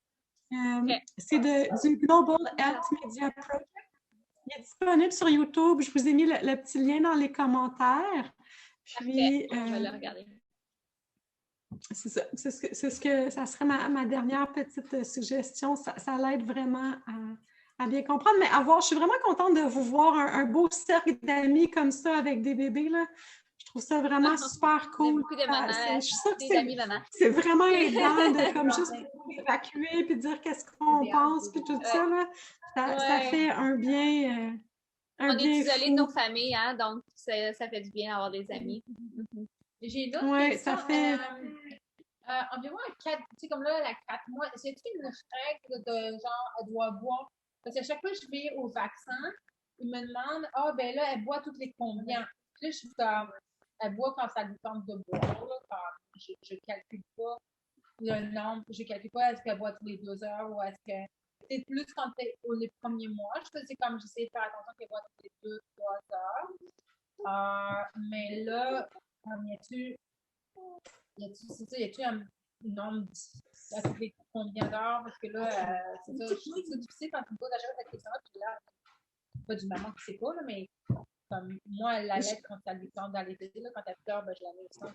C'est du Global Health Media Project. Il est disponible sur YouTube. Je vous ai mis le petit lien dans les commentaires. Puis, je vais le regarder. C'est ça. Ça serait ma dernière petite suggestion. Ça l'aide vraiment à bien comprendre. Mais je suis vraiment contente de vous voir un beau cercle d'amis comme ça avec des bébés. Là. Je trouve ça vraiment super cool. Beaucoup de mamans, c'est vraiment aidant de comme juste évacuer puis dire qu'est-ce qu'on pense puis tout ça. Là. Ça fait un bien. On est isolés de nos familles, hein, donc ça fait du bien d'avoir des amis. J'ai une autre question. Ça fait... environ 4, tu sais, comme là, la 4 mois, c'est-tu une règle de genre, elle doit boire Parce qu'à chaque fois que je vais au vaccin, ils me demandent, ah, ben là, elle boit toutes les combien? Puis là, je suis comme, elle boit quand ça lui tente de boire, là, je calcule pas le nombre, je calcule pas est-ce qu'elle boit tous les 2 heures ou est-ce que c'est plus quand c'est les premiers mois. Je faisais comme j'essaie de faire attention qu'elle boit toutes les 2-3 heures. Mais là, c'est ça, y a-tu un nombre à tous les combien d'heures? Parce que là, c'est ça, je trouve que c'est difficile quand tu me poses à chaque fois cette question-là, puis là, pas du maman qui sait pas, là, mais comme moi, elle l'allait quand elle lui tente d'allaiter, là, quand elle pleure, ben, je la mets au sein.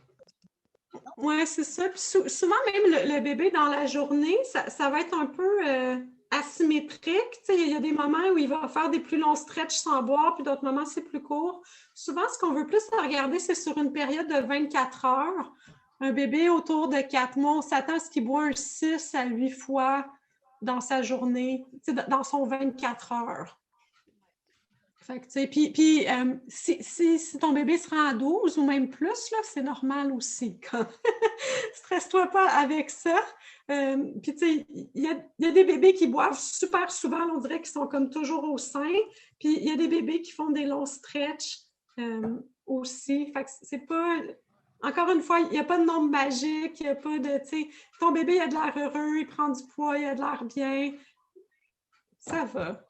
Oui, c'est ça. Puis souvent, même le bébé dans la journée, ça va être un peu asymétrique. Il y a des moments où il va faire des plus longs stretches sans boire, puis d'autres moments, c'est plus court. Souvent, ce qu'on veut plus regarder, c'est sur une période de 24 heures. Un bébé autour de 4 mois, on s'attend à ce qu'il boit un 6 à 8 fois dans sa journée, dans son 24 heures. Fait que, puis si ton bébé se rend à 12 ou même plus, là, c'est normal aussi. Stresse-toi pas avec ça. Puis, tu sais, il y a des bébés qui boivent super souvent, on dirait qu'ils sont comme toujours au sein. Puis, il y a des bébés qui font des longs stretches aussi. Fait que c'est pas... Encore une fois, il n'y a pas de nombre magique, il n'y a pas de, tu sais, ton bébé, il a de l'air heureux, il prend du poids, il a de l'air bien. Ça va.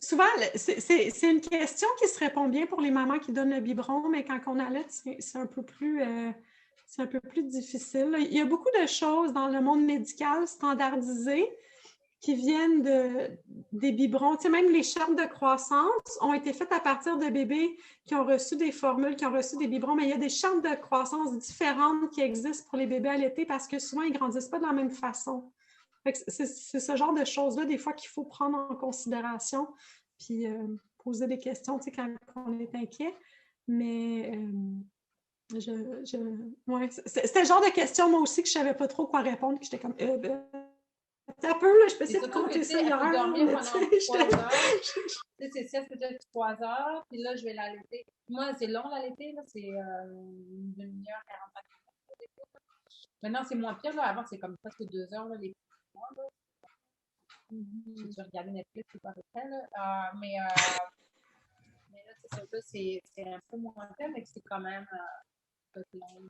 Souvent, c'est une question qui se répond bien pour les mamans qui donnent le biberon, mais quand on allait, c'est un peu plus difficile. Il y a beaucoup de choses dans le monde médical standardisé qui viennent des biberons. Tu sais, même les chartes de croissance ont été faites à partir de bébés qui ont reçu des formules, qui ont reçu des biberons, mais il y a des chartes de croissance différentes qui existent pour les bébés allaités parce que souvent, ils ne grandissent pas de la même façon. C'est ce genre de choses-là, des fois, qu'il faut prendre en considération, puis poser des questions, tu sais, quand on est inquiet. Mais ouais, c'était le genre de questions, moi aussi, que je ne savais pas trop quoi répondre, que j'étais comme, un peu, là, je peux essayer de compter ça hier. Dormir pendant 3 heures. C'est ça, peut-être 3 heures, puis là, je vais l'allaiter. Moi, c'est long l'allaiter, là, c'est une demi-heure, 45 minutes. Maintenant, c'est moins pire, là. Avant, c'est comme presque 2 heures, là, les mois, là. J'ai dû regarder Netflix, c'est pas à peu près, là. Mais là, c'est ça, là, c'est un peu moins pire, mais c'est quand même long.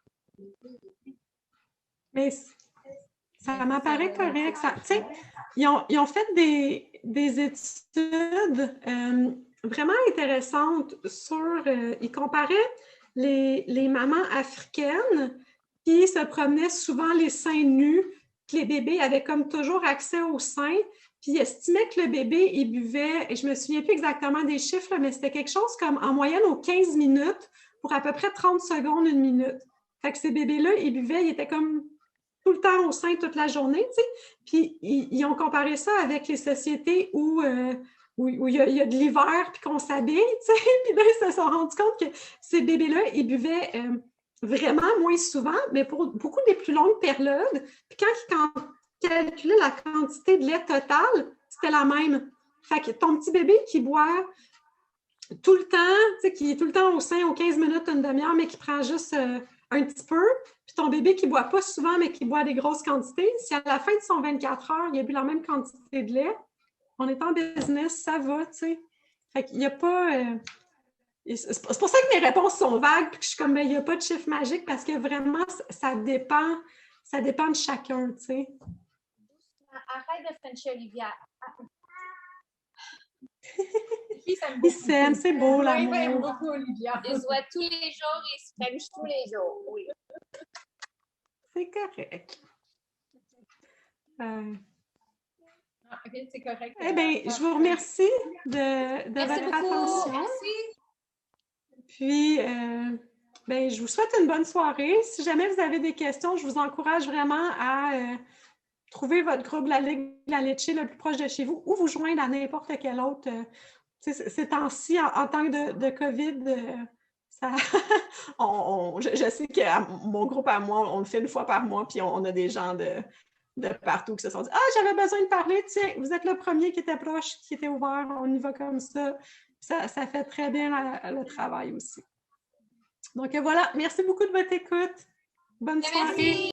Mais ça m'apparaît correct. Ils ont fait des études vraiment intéressantes sur... ils comparaient les mamans africaines qui se promenaient souvent les seins nus, que les bébés avaient comme toujours accès aux seins, puis ils estimaient que le bébé, il buvait, et je me souviens plus exactement des chiffres, mais c'était quelque chose comme en moyenne aux 15 minutes pour à peu près 30 secondes, 1 minute. Fait que ces bébés-là, ils buvaient, ils étaient comme tout le temps au sein toute la journée, tu sais. Puis ils ont comparé ça avec les sociétés où il y a de l'hiver puis qu'on s'habille, tu sais. Puis là, ils se sont rendus compte que ces bébés-là, ils buvaient vraiment moins souvent, mais pour beaucoup des plus longues périodes. Puis quand ils calculaient la quantité de lait totale, c'était la même. Fait que ton petit bébé qui boit tout le temps, tu sais, qui est tout le temps au sein aux 15 minutes, une demi-heure, mais qui prend juste un petit peu, puis ton bébé qui ne boit pas souvent, mais qui boit des grosses quantités, si à la fin de son 24 heures, il a bu la même quantité de lait, on est en business, ça va, tu sais. Fait qu'il n'y a pas... c'est pour ça que mes réponses sont vagues, puis que je suis comme, il n'y a pas de chiffre magique, parce que vraiment, ça dépend de chacun, tu sais. Arrête de frencher Olivia. Ils s'aiment, c'est beau, l'amour. Oui, beaucoup, Olivia. Ils se voient tous les jours, ils se frenchent tous les jours, oui. C'est correct. OK, c'est correct. Eh bien, je vous remercie de votre attention. Merci. Puis, ben, je vous souhaite une bonne soirée. Si jamais vous avez des questions, je vous encourage vraiment à trouver votre groupe La Ligue de la Leche le plus proche de chez vous ou vous joindre à n'importe quel autre. Ces temps-ci, en temps de COVID, ça, je sais que mon groupe à moi, on le fait une fois par mois, puis on a des gens de partout qui se sont dit « Ah, j'avais besoin de parler, tiens, vous êtes le premier qui était proche, qui était ouvert, on y va comme ça. » Ça fait très bien le travail aussi. Donc voilà, merci beaucoup de votre écoute. Bonne soirée.